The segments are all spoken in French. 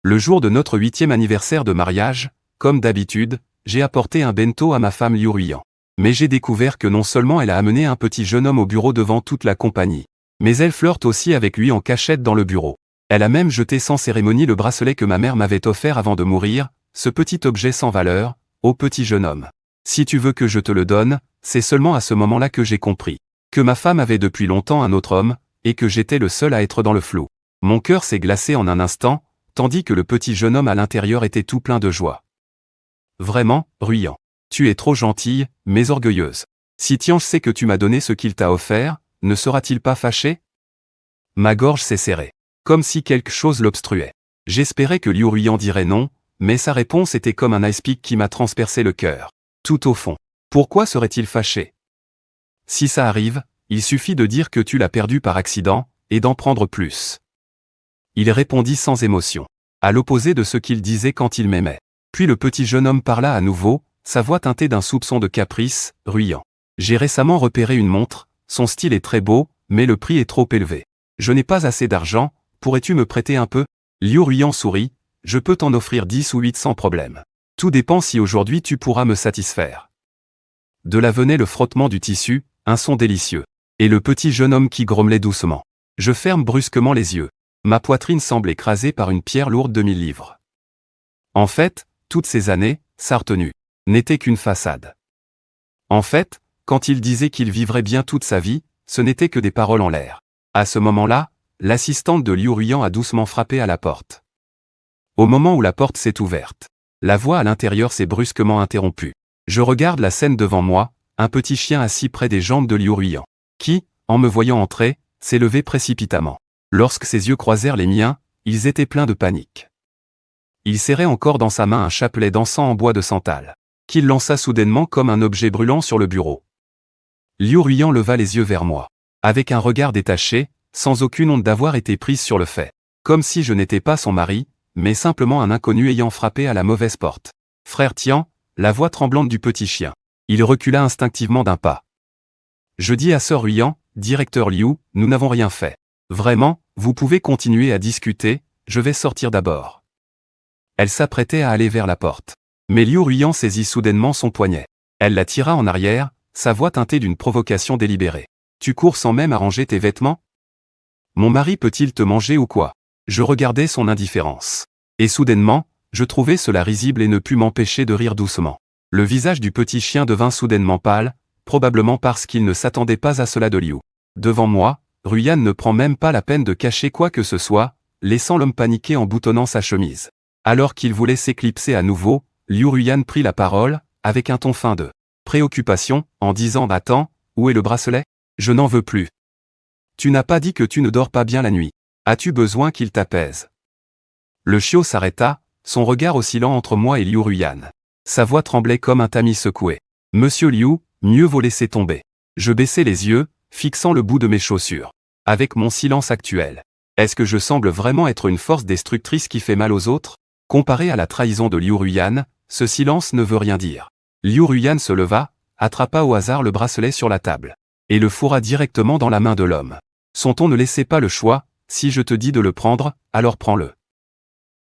Le jour de notre 8e anniversaire de mariage, comme d'habitude, j'ai apporté un bento à ma femme Liu Ruyan. Mais j'ai découvert que non seulement elle a amené un petit jeune homme au bureau devant toute la compagnie, mais elle flirte aussi avec lui en cachette dans le bureau. Elle a même jeté sans cérémonie le bracelet que ma mère m'avait offert avant de mourir, ce petit objet sans valeur, au petit jeune homme. Si tu veux que je te le donne, c'est seulement à ce moment-là que j'ai compris que ma femme avait depuis longtemps un autre homme, et que j'étais le seul à être dans le flou. Mon cœur s'est glacé en un instant, tandis que le petit jeune homme à l'intérieur était tout plein de joie. Vraiment, Ruyan. Tu es trop gentille, mais orgueilleuse. Si Tiange sait que tu m'as donné ce qu'il t'a offert, ne sera-t-il pas fâché? Ma gorge s'est serrée, comme si quelque chose l'obstruait. J'espérais que Liu Ruyan dirait non, mais sa réponse était comme un ice pick qui m'a transpercé le cœur. Tout au fond. Pourquoi serait-il fâché? Si ça arrive, il suffit de dire que tu l'as perdu par accident, et d'en prendre plus. Il répondit sans émotion, à l'opposé de ce qu'il disait quand il m'aimait. Puis le petit jeune homme parla à nouveau, sa voix teintée d'un soupçon de caprice, Ruyan. J'ai récemment repéré une montre, son style est très beau, mais le prix est trop élevé. Je n'ai pas assez d'argent, pourrais-tu me prêter un peu? Liu Ruyan sourit, je peux t'en offrir 10 ou 8 sans problème. Tout dépend si aujourd'hui tu pourras me satisfaire. De là venait le frottement du tissu, un son délicieux. Et le petit jeune homme qui grommelait doucement. Je ferme brusquement les yeux. Ma poitrine semble écrasée par une pierre lourde de 1000 livres. En fait, toutes ces années, sa retenue n'était qu'une façade. En fait, quand il disait qu'il vivrait bien toute sa vie, ce n'était que des paroles en l'air. À ce moment-là, l'assistante de Liu Ruyan a doucement frappé à la porte. Au moment où la porte s'est ouverte, la voix à l'intérieur s'est brusquement interrompue. Je regarde la scène devant moi, un petit chien assis près des jambes de Liu Ruyan, qui, en me voyant entrer, s'est levé précipitamment. Lorsque ses yeux croisèrent les miens, ils étaient pleins de panique. Il serrait encore dans sa main un chapelet d'encens en bois de santal, qu'il lança soudainement comme un objet brûlant sur le bureau. Liu Ruyan leva les yeux vers moi, avec un regard détaché, sans aucune honte d'avoir été prise sur le fait, comme si je n'étais pas son mari, mais simplement un inconnu ayant frappé à la mauvaise porte. Frère Tian, la voix tremblante du petit chien. Il recula instinctivement d'un pas. Je dis à Sœur Ruyan, directeur Liu, nous n'avons rien fait. Vraiment, vous pouvez continuer à discuter, je vais sortir d'abord. Elle s'apprêtait à aller vers la porte. Mais Liu Ruyan saisit soudainement son poignet. Elle la tira en arrière, sa voix teintée d'une provocation délibérée. Tu cours sans même arranger tes vêtements? Mon mari peut-il te manger ou quoi? Je regardais son indifférence. Et soudainement, je trouvais cela risible et ne pus m'empêcher de rire doucement. Le visage du petit chien devint soudainement pâle, probablement parce qu'il ne s'attendait pas à cela de Liu. Devant moi, Ruyan ne prend même pas la peine de cacher quoi que ce soit, laissant l'homme paniquer en boutonnant sa chemise. Alors qu'il voulait s'éclipser à nouveau, Liu Ruyan prit la parole, avec un ton fin de préoccupation, en disant « Attends, où est le bracelet? Je n'en veux plus. Tu n'as pas dit que tu ne dors pas bien la nuit. As-tu besoin qu'il t'apaise ?» Le chiot s'arrêta, son regard oscillant entre moi et Liu Ruyan. Sa voix tremblait comme un tamis secoué. « Monsieur Liu, mieux vaut laisser tomber. » Je baissai les yeux, fixant le bout de mes chaussures. Avec mon silence actuel, est-ce que je semble vraiment être une force destructrice qui fait mal aux autres? Comparé à la trahison de Liu Ruyan, ce silence ne veut rien dire. Liu Ruyan se leva, attrapa au hasard le bracelet sur la table, et le fourra directement dans la main de l'homme. Son ton ne laissait pas le choix, si je te dis de le prendre, alors prends-le.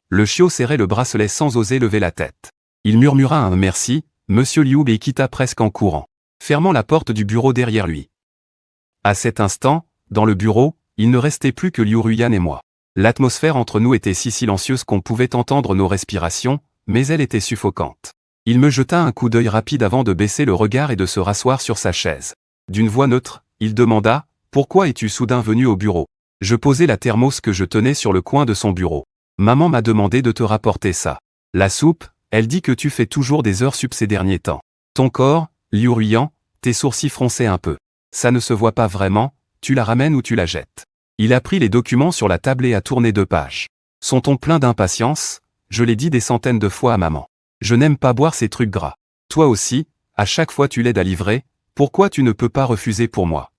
Le chiot serrait le bracelet sans oser lever la tête. Il murmura un merci, Monsieur Liu et quitta presque en courant, fermant la porte du bureau derrière lui. À cet instant, dans le bureau, il ne restait plus que Liu Ruyan et moi. L'atmosphère entre nous était si silencieuse qu'on pouvait entendre nos respirations, mais elle était suffocante. Il me jeta un coup d'œil rapide avant de baisser le regard et de se rasseoir sur sa chaise. D'une voix neutre, il demanda « Pourquoi es-tu soudain venu au bureau ?» Je posai la thermos que je tenais sur le coin de son bureau. « Maman m'a demandé de te rapporter ça. La soupe, elle dit que tu fais toujours des heures sup ces derniers temps. Ton corps, Liu Ruyan, tes sourcils fronçaient un peu. Ça ne se voit pas vraiment, tu la ramènes ou tu la jettes. » Il a pris les documents sur la table et a tourné 2 pages. Son ton plein d'impatience, je l'ai dit des centaines de fois à maman. Je n'aime pas boire ces trucs gras. Toi aussi, à chaque fois tu l'aides à livrer, pourquoi tu ne peux pas refuser pour moi?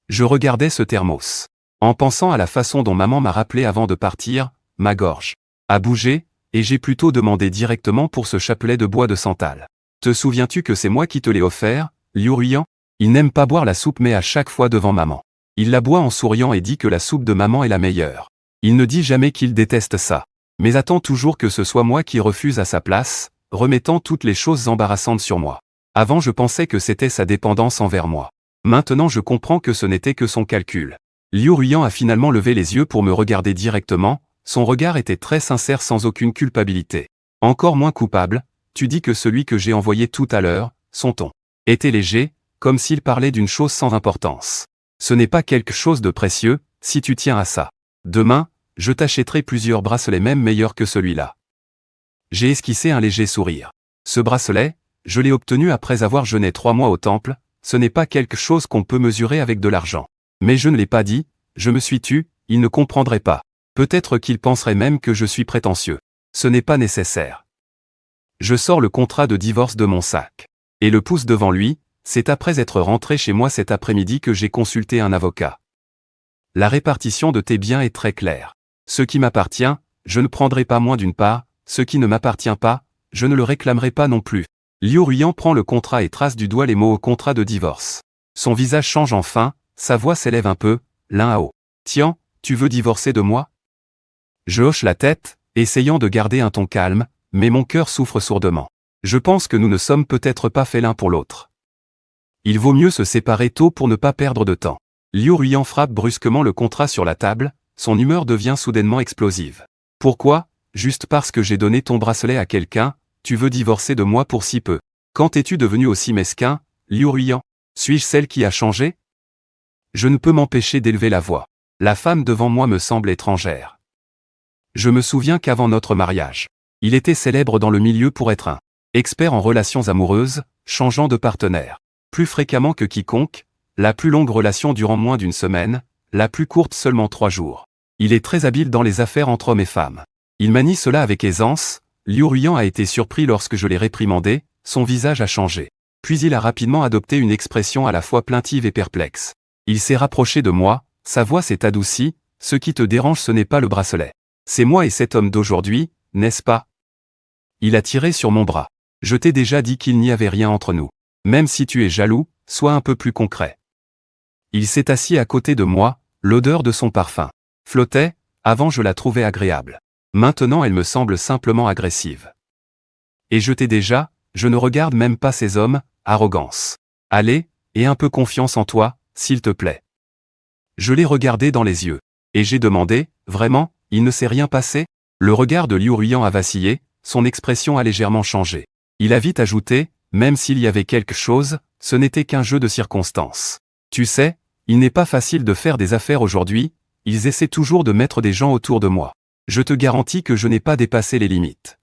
Je regardais ce thermos. En pensant à la façon dont maman m'a rappelé avant de partir, ma gorge a bougé, et j'ai plutôt demandé directement pour ce chapelet de bois de santal. Te souviens-tu que c'est moi qui te l'ai offert, Liu Ruyan? Il n'aime pas boire la soupe mais à chaque fois devant maman. Il la boit en souriant et dit que la soupe de maman est la meilleure. Il ne dit jamais qu'il déteste ça. mais attend toujours que ce soit moi qui refuse à sa place, remettant toutes les choses embarrassantes sur moi. Avant je pensais que c'était sa dépendance envers moi. Maintenant je comprends que ce n'était que son calcul. Liu Ruiyan a finalement levé les yeux pour me regarder directement, son regard était très sincère sans aucune culpabilité. Encore moins coupable, tu dis que celui que j'ai envoyé tout à l'heure, son ton, était léger, comme s'il parlait d'une chose sans importance. Ce n'est pas quelque chose de précieux, si tu tiens à ça. Demain, je t'achèterai plusieurs bracelets même meilleurs que celui-là. J'ai esquissé un léger sourire. Ce bracelet, je l'ai obtenu après avoir jeûné 3 mois au temple, ce n'est pas quelque chose qu'on peut mesurer avec de l'argent. Mais je ne l'ai pas dit, je me suis tu, il ne comprendrait pas. Peut-être qu'il penserait même que je suis prétentieux. Ce n'est pas nécessaire. Je sors le contrat de divorce de mon sac. Et le pousse devant lui, c'est après être rentré chez moi cet après-midi que j'ai consulté un avocat. La répartition de tes biens est très claire. Ce qui m'appartient, je ne prendrai pas moins d'une part, ce qui ne m'appartient pas, je ne le réclamerai pas non plus. Liu Ruiyan prend le contrat et trace du doigt les mots au contrat de divorce. Son visage change enfin, sa voix s'élève un peu, l'un à haut. Tiens, tu veux divorcer de moi? Je hoche la tête, essayant de garder un ton calme, mais mon cœur souffre sourdement. Je pense que nous ne sommes peut-être pas faits l'un pour l'autre. Il vaut mieux se séparer tôt pour ne pas perdre de temps. Liu Ruiyan frappe brusquement le contrat sur la table, son humeur devient soudainement explosive. Pourquoi? Juste parce que j'ai donné ton bracelet à quelqu'un, tu veux divorcer de moi pour si peu. Quand es-tu devenu aussi mesquin, Liu Ruiyan? Suis-je celle qui a changé? Je ne peux m'empêcher d'élever la voix. La femme devant moi me semble étrangère. Je me souviens qu'avant notre mariage, il était célèbre dans le milieu pour être un expert en relations amoureuses, changeant de partenaire plus fréquemment que quiconque, la plus longue relation durant moins d'une semaine, la plus courte seulement 3 jours. Il est très habile dans les affaires entre hommes et femmes. Il manie cela avec aisance. Liu Ruiyan a été surpris lorsque je l'ai réprimandé, son visage a changé. Puis il a rapidement adopté une expression à la fois plaintive et perplexe. Il s'est rapproché de moi, sa voix s'est adoucie, ce qui te dérange ce n'est pas le bracelet. C'est moi et cet homme d'aujourd'hui, n'est-ce pas? Il a tiré sur mon bras. Je t'ai déjà dit qu'il n'y avait rien entre nous. Même si tu es jaloux, sois un peu plus concret. Il s'est assis à côté de moi, l'odeur de son parfum flottait, avant je la trouvais agréable. Maintenant elle me semble simplement agressive. Et je t'ai déjà, je ne regarde même pas ces hommes, arrogance. Allez, aie un peu confiance en toi, s'il te plaît. Je l'ai regardé dans les yeux. Et j'ai demandé, vraiment, il ne s'est rien passé? Le regard de Liu Ruiyan a vacillé, son expression a légèrement changé. Il a vite ajouté, même s'il y avait quelque chose, ce n'était qu'un jeu de circonstances. Tu sais, il n'est pas facile de faire des affaires aujourd'hui, ils essaient toujours de mettre des gens autour de moi. Je te garantis que je n'ai pas dépassé les limites.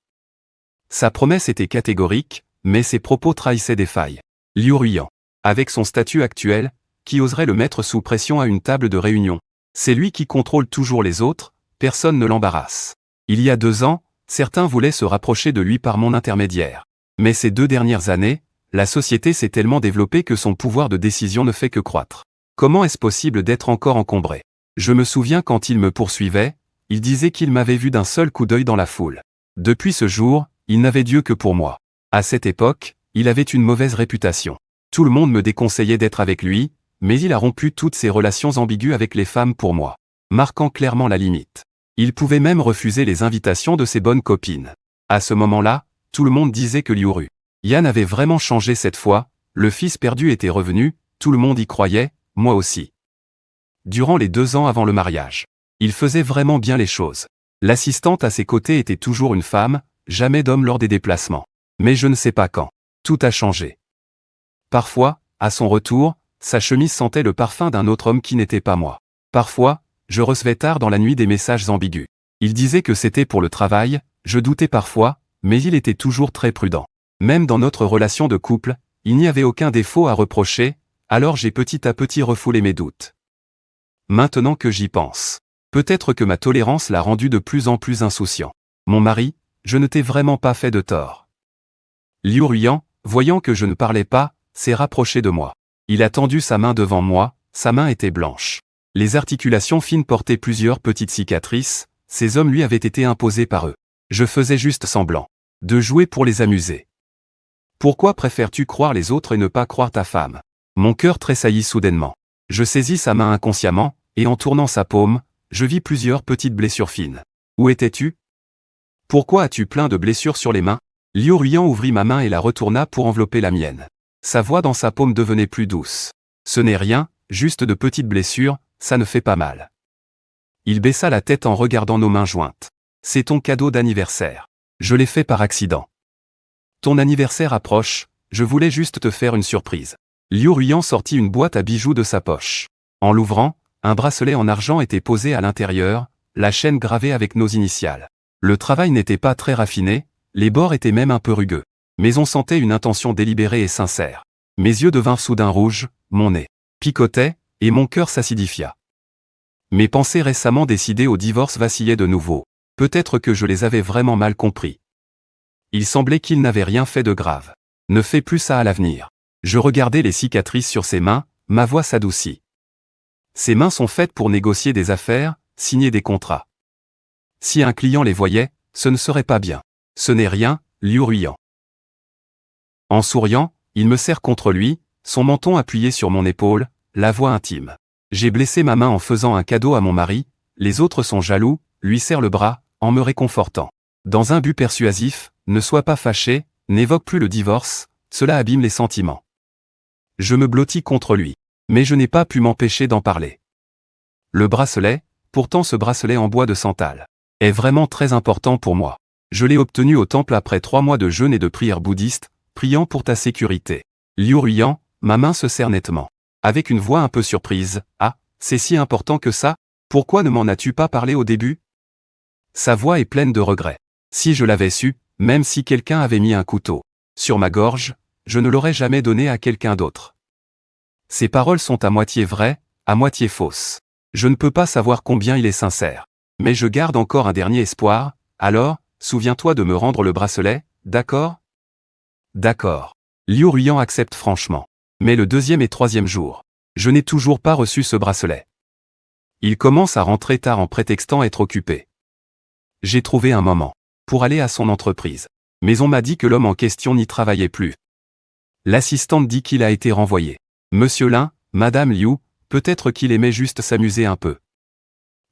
Sa promesse était catégorique, mais ses propos trahissaient des failles. Liu Ruiyan, avec son statut actuel, qui oserait le mettre sous pression à une table de réunion? C'est lui qui contrôle toujours les autres, personne ne l'embarrasse. Il y a 2 ans, certains voulaient se rapprocher de lui par mon intermédiaire. Mais ces 2 dernières années, la société s'est tellement développée que son pouvoir de décision ne fait que croître. Comment est-ce possible d'être encore encombré? Je me souviens quand il me poursuivait, il disait qu'il m'avait vu d'un seul coup d'œil dans la foule. Depuis ce jour, il n'avait Dieu que pour moi. À cette époque, il avait une mauvaise réputation. Tout le monde me déconseillait d'être avec lui, mais il a rompu toutes ses relations ambiguës avec les femmes pour moi, marquant clairement la limite. Il pouvait même refuser les invitations de ses bonnes copines. À ce moment-là, tout le monde disait que Liu Ruiyan avait vraiment changé cette fois, le fils perdu était revenu, tout le monde y croyait, moi aussi. Durant les 2 ans avant le mariage, il faisait vraiment bien les choses. L'assistante à ses côtés était toujours une femme, jamais d'homme lors des déplacements. Mais je ne sais pas quand. Tout a changé. Parfois, à son retour, sa chemise sentait le parfum d'un autre homme qui n'était pas moi. Parfois, je recevais tard dans la nuit des messages ambigus. Il disait que c'était pour le travail, je doutais parfois, mais il était toujours très prudent. Même dans notre relation de couple, il n'y avait aucun défaut à reprocher, alors j'ai petit à petit refoulé mes doutes. Maintenant que j'y pense, peut-être que ma tolérance l'a rendu de plus en plus insouciant. Mon mari, je ne t'ai vraiment pas fait de tort. Liu Ruiyan, voyant que je ne parlais pas, s'est rapproché de moi. Il a tendu sa main devant moi, sa main était blanche. Les articulations fines portaient plusieurs petites cicatrices, ces hommes lui avaient été imposés par eux. Je faisais juste semblant de jouer pour les amuser. Pourquoi préfères-tu croire les autres et ne pas croire ta femme? Mon cœur tressaillit soudainement. Je saisis sa main inconsciemment, et en tournant sa paume, je vis plusieurs petites blessures fines. Où étais-tu? Pourquoi as-tu plein de blessures sur les mains? Liu Ruiyan ouvrit ma main et la retourna pour envelopper la mienne. Sa voix dans sa paume devenait plus douce. Ce n'est rien, juste de petites blessures, ça ne fait pas mal. Il baissa la tête en regardant nos mains jointes. C'est ton cadeau d'anniversaire. Je l'ai fait par accident. Ton anniversaire approche, je voulais juste te faire une surprise. Liu Ruiyan sortit une boîte à bijoux de sa poche. En l'ouvrant, un bracelet en argent était posé à l'intérieur, la chaîne gravée avec nos initiales. Le travail n'était pas très raffiné, les bords étaient même un peu rugueux. Mais on sentait une intention délibérée et sincère. Mes yeux devinrent soudain rouges, mon nez picotait, et mon cœur s'acidifia. Mes pensées récemment décidées au divorce vacillaient de nouveau. Peut-être que je les avais vraiment mal compris. Il semblait qu'il n'avait rien fait de grave. Ne fais plus ça à l'avenir. Je regardais les cicatrices sur ses mains, ma voix s'adoucit. Ses mains sont faites pour négocier des affaires, signer des contrats. Si un client les voyait, ce ne serait pas bien. Ce n'est rien, Liu Ruiyan. En souriant, il me serre contre lui, son menton appuyé sur mon épaule, la voix intime. J'ai blessé ma main en faisant un cadeau à mon mari, les autres sont jaloux, lui serrent le bras, en me réconfortant. Dans un but persuasif, ne sois pas fâché, n'évoque plus le divorce, cela abîme les sentiments. Je me blottis contre lui. Mais je n'ai pas pu m'empêcher d'en parler. Le bracelet, pourtant ce bracelet en bois de santal, est vraiment très important pour moi. Je l'ai obtenu au temple après 3 mois de jeûne et de prière bouddhiste, priant pour ta sécurité. Liu Ruiyan, ma main se serre nettement. Avec une voix un peu surprise, ah, c'est si important que ça? Pourquoi ne m'en as-tu pas parlé au début? Sa voix est pleine de regrets. Si je l'avais su, même si quelqu'un avait mis un couteau sur ma gorge, je ne l'aurais jamais donné à quelqu'un d'autre. Ces paroles sont à moitié vraies, à moitié fausses. Je ne peux pas savoir combien il est sincère. Mais je garde encore un dernier espoir, alors, souviens-toi de me rendre le bracelet, d'accord? D'accord. Liu Ruiyan accepte franchement. Mais le 2e et 3e jour, je n'ai toujours pas reçu ce bracelet. Il commence à rentrer tard en prétextant être occupé. J'ai trouvé un moment pour aller à son entreprise. Mais on m'a dit que l'homme en question n'y travaillait plus. L'assistante dit qu'il a été renvoyé. Monsieur Lin, Madame Liu, peut-être qu'il aimait juste s'amuser un peu.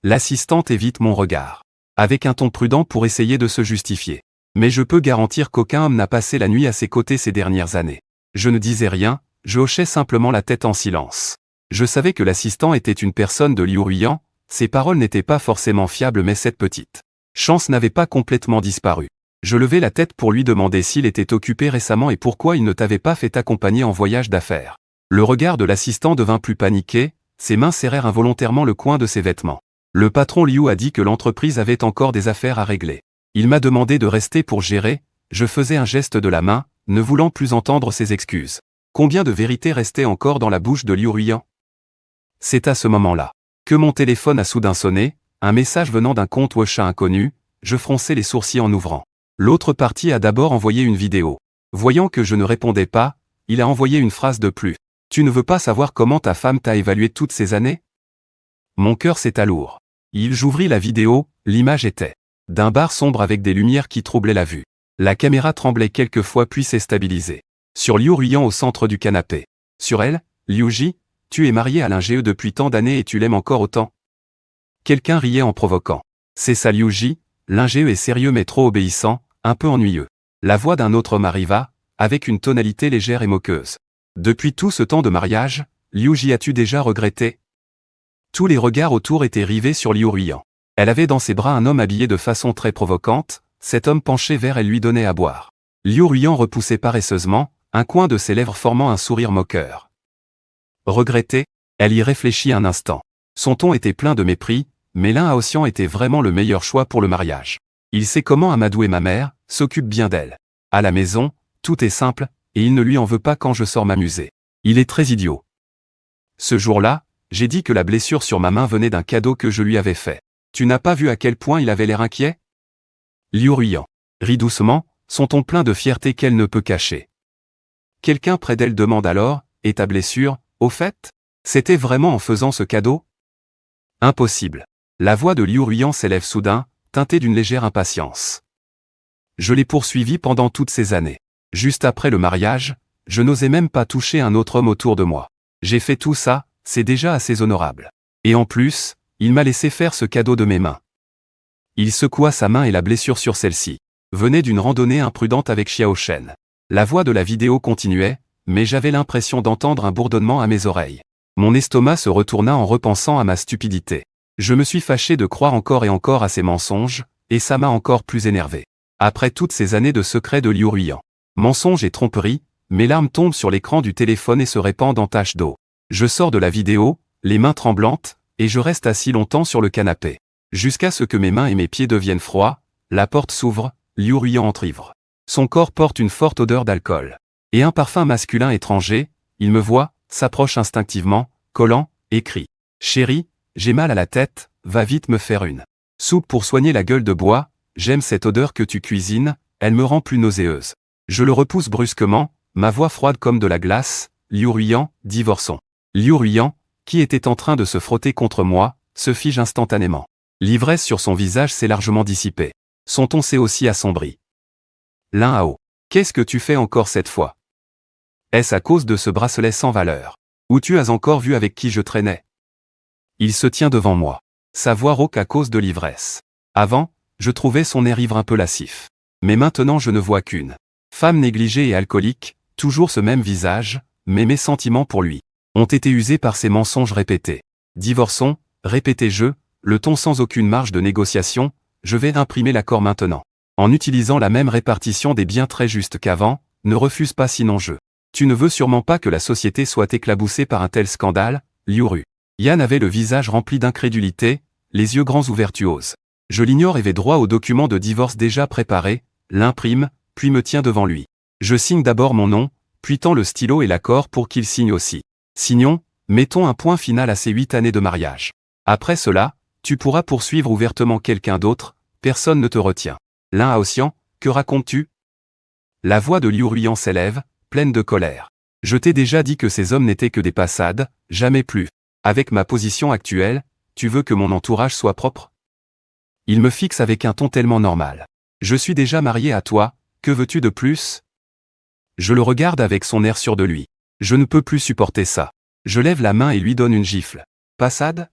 L'assistante évite mon regard, avec un ton prudent pour essayer de se justifier. Mais je peux garantir qu'aucun homme n'a passé la nuit à ses côtés ces dernières années. Je ne disais rien, je hochais simplement la tête en silence. Je savais que l'assistant était une personne de Liu Ruiyan, ses paroles n'étaient pas forcément fiables mais cette petite chance n'avait pas complètement disparu. Je levai la tête pour lui demander s'il était occupé récemment et pourquoi il ne t'avait pas fait accompagner en voyage d'affaires. Le regard de l'assistant devint plus paniqué, ses mains serrèrent involontairement le coin de ses vêtements. Le patron Liu a dit que l'entreprise avait encore des affaires à régler. Il m'a demandé de rester pour gérer, je faisais un geste de la main, ne voulant plus entendre ses excuses. Combien de vérité restait encore dans la bouche de Liu Ruiyan? C'est à ce moment-là que mon téléphone a soudain sonné, un message venant d'un compte WeChat inconnu, je fronçai les sourcils en ouvrant. L'autre partie a d'abord envoyé une vidéo. Voyant que je ne répondais pas, il a envoyé une phrase de plus. Tu ne veux pas savoir comment ta femme t'a évalué toutes ces années? Mon cœur s'éta lourd. J'ouvris la vidéo, l'image était d'un bar sombre avec des lumières qui troublaient la vue. La caméra tremblait quelquefois puis s'est stabilisée. Sur Liu Ruiyan au centre du canapé. Sur elle, Liu Ji, tu es marié à l'ingé depuis tant d'années et tu l'aimes encore autant. Quelqu'un riait en provoquant. C'est ça Liu Ji, l'ingé est sérieux mais trop obéissant, un peu ennuyeux. La voix d'un autre homme arriva, avec une tonalité légère et moqueuse. Depuis tout ce temps de mariage, Liu Ji as-tu déjà regretté? Tous les regards autour étaient rivés sur Liu Ruiyan. Elle avait dans ses bras un homme habillé de façon très provocante, cet homme penché vers elle lui donnait à boire. Liu Ruiyan repoussait paresseusement, un coin de ses lèvres formant un sourire moqueur. Regretter? Elle y réfléchit un instant. Son ton était plein de mépris, mais Lin Haoxian était vraiment le meilleur choix pour le mariage. Il sait comment amadouer ma mère, s'occupe bien d'elle. À la maison, tout est simple, et il ne lui en veut pas quand je sors m'amuser. Il est très idiot. Ce jour-là, j'ai dit que la blessure sur ma main venait d'un cadeau que je lui avais fait. Tu n'as pas vu à quel point il avait l'air inquiet? Liu Ruiyan rit doucement, son ton plein de fierté qu'elle ne peut cacher. Quelqu'un près d'elle demande alors, et ta blessure, au fait? C'était vraiment en faisant ce cadeau? Impossible. La voix de Liu Ruiyan s'élève soudain, teintée d'une légère impatience. Je l'ai poursuivi pendant toutes ces années. Juste après le mariage, je n'osais même pas toucher un autre homme autour de moi. J'ai fait tout ça, c'est déjà assez honorable. Et en plus, il m'a laissé faire ce cadeau de mes mains. Il secoua sa main et la blessure sur celle-ci venait d'une randonnée imprudente avec Xiao Shen. La voix de la vidéo continuait, mais j'avais l'impression d'entendre un bourdonnement à mes oreilles. Mon estomac se retourna en repensant à ma stupidité. Je me suis fâché de croire encore et encore à ces mensonges, et ça m'a encore plus énervé. Après toutes ces années de secrets de Liu Ruiyan. Mensonges et tromperies, mes larmes tombent sur l'écran du téléphone et se répandent en taches d'eau. Je sors de la vidéo, les mains tremblantes, et je reste assis longtemps sur le canapé. Jusqu'à ce que mes mains et mes pieds deviennent froids, la porte s'ouvre, Liu Ruiyan entre ivre. Son corps porte une forte odeur d'alcool. Et un parfum masculin étranger, il me voit, s'approche instinctivement, collant, et crie. « Chérie, j'ai mal à la tête, va vite me faire une soupe pour soigner la gueule de bois, j'aime cette odeur que tu cuisines, elle me rend plus nauséeuse. » Je le repousse brusquement, ma voix froide comme de la glace, « Liu Ruiyan, divorçons. » Liu Ruiyan, qui était en train de se frotter contre moi, se fige instantanément. L'ivresse sur son visage s'est largement dissipée. Son ton s'est aussi assombri. Lin Hao. Qu'est-ce que tu fais encore cette fois? Est-ce à cause de ce bracelet sans valeur? Ou tu as encore vu avec qui je traînais? Il se tient devant moi. Sa voix rauque à cause de l'ivresse. Avant, je trouvais son air ivre un peu lascif. Mais maintenant je ne vois qu'une femme négligée et alcoolique, toujours ce même visage, mais mes sentiments pour lui ont été usés par ces mensonges répétés. Divorçons, répétais-je, le ton sans aucune marge de négociation, je vais imprimer l'accord maintenant. En utilisant la même répartition des biens très juste qu'avant, ne refuse pas sinon je. Tu ne veux sûrement pas que la société soit éclaboussée par un tel scandale, Liu Ruiyan avait le visage rempli d'incrédulité, les yeux grands ouverts tuoses. Je l'ignore et vais droit au document de divorce déjà préparé, l'imprime, puis me tiens devant lui. Je signe d'abord mon nom, puis tends le stylo et l'accord pour qu'il signe aussi. Signons, mettons un point final à ces 8 années de mariage. Après cela, tu pourras poursuivre ouvertement quelqu'un d'autre, personne ne te retient. Lin Haoxian, que racontes-tu? La voix de Liu Ruiyan s'élève, pleine de colère. Je t'ai déjà dit que ces hommes n'étaient que des passades, jamais plus. Avec ma position actuelle, tu veux que mon entourage soit propre? Il me fixe avec un ton tellement normal. Je suis déjà marié à toi, que veux-tu de plus? Je le regarde avec son air sûr de lui. Je ne peux plus supporter ça. Je lève la main et lui donne une gifle. Passade?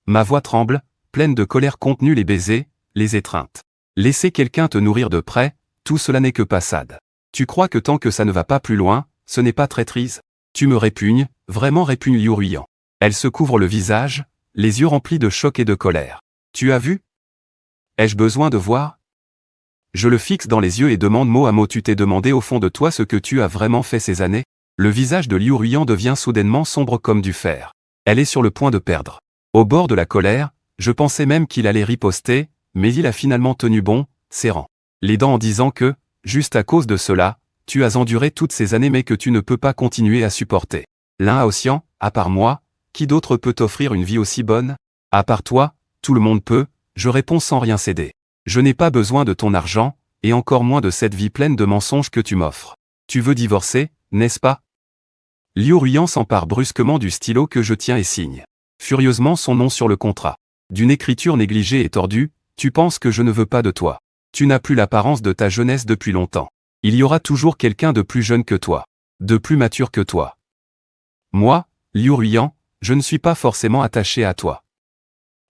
Ma voix tremble, pleine de colère contenue les baisers, les étreintes. Laisser quelqu'un te nourrir de près, tout cela n'est que passade. Tu crois que tant que ça ne va pas plus loin, ce n'est pas traîtrise? Tu me répugnes, vraiment répugne Liu Ruiyan. Elle se couvre le visage, les yeux remplis de choc et de colère. Tu as vu? Ai-je besoin de voir? Je le fixe dans les yeux et demande mot à mot. Tu t'es demandé au fond de toi ce que tu as vraiment fait ces années? Le visage de Liu Ruiyan devient soudainement sombre comme du fer. Elle est sur le point de perdre. Au bord de la colère, je pensais même qu'il allait riposter, mais il a finalement tenu bon, serrant les dents en disant que, juste à cause de cela, tu as enduré toutes ces années mais que tu ne peux pas continuer à supporter. Lin Haoxian, à part moi, qui d'autre peut t'offrir une vie aussi bonne? À part toi, tout le monde peut, je réponds sans rien céder. Je n'ai pas besoin de ton argent, et encore moins de cette vie pleine de mensonges que tu m'offres. Tu veux divorcer, n'est-ce pas? Liu Ruiyan s'empare brusquement du stylo que je tiens et signe furieusement son nom sur le contrat. D'une écriture négligée et tordue, tu penses que je ne veux pas de toi. Tu n'as plus l'apparence de ta jeunesse depuis longtemps. Il y aura toujours quelqu'un de plus jeune que toi. De plus mature que toi. Moi, Liu Ruiyan, je ne suis pas forcément attaché à toi.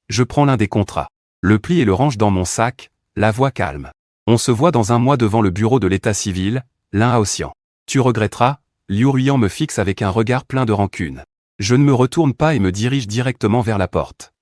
Je prends l'un des contrats. Le plie et le range dans mon sac, la voix calme. On se voit dans un mois devant le bureau de l'état civil, Lin Haoxian. Tu regretteras, Liu Ruiyan me fixe avec un regard plein de rancune. Je ne me retourne pas et me dirige directement vers la porte.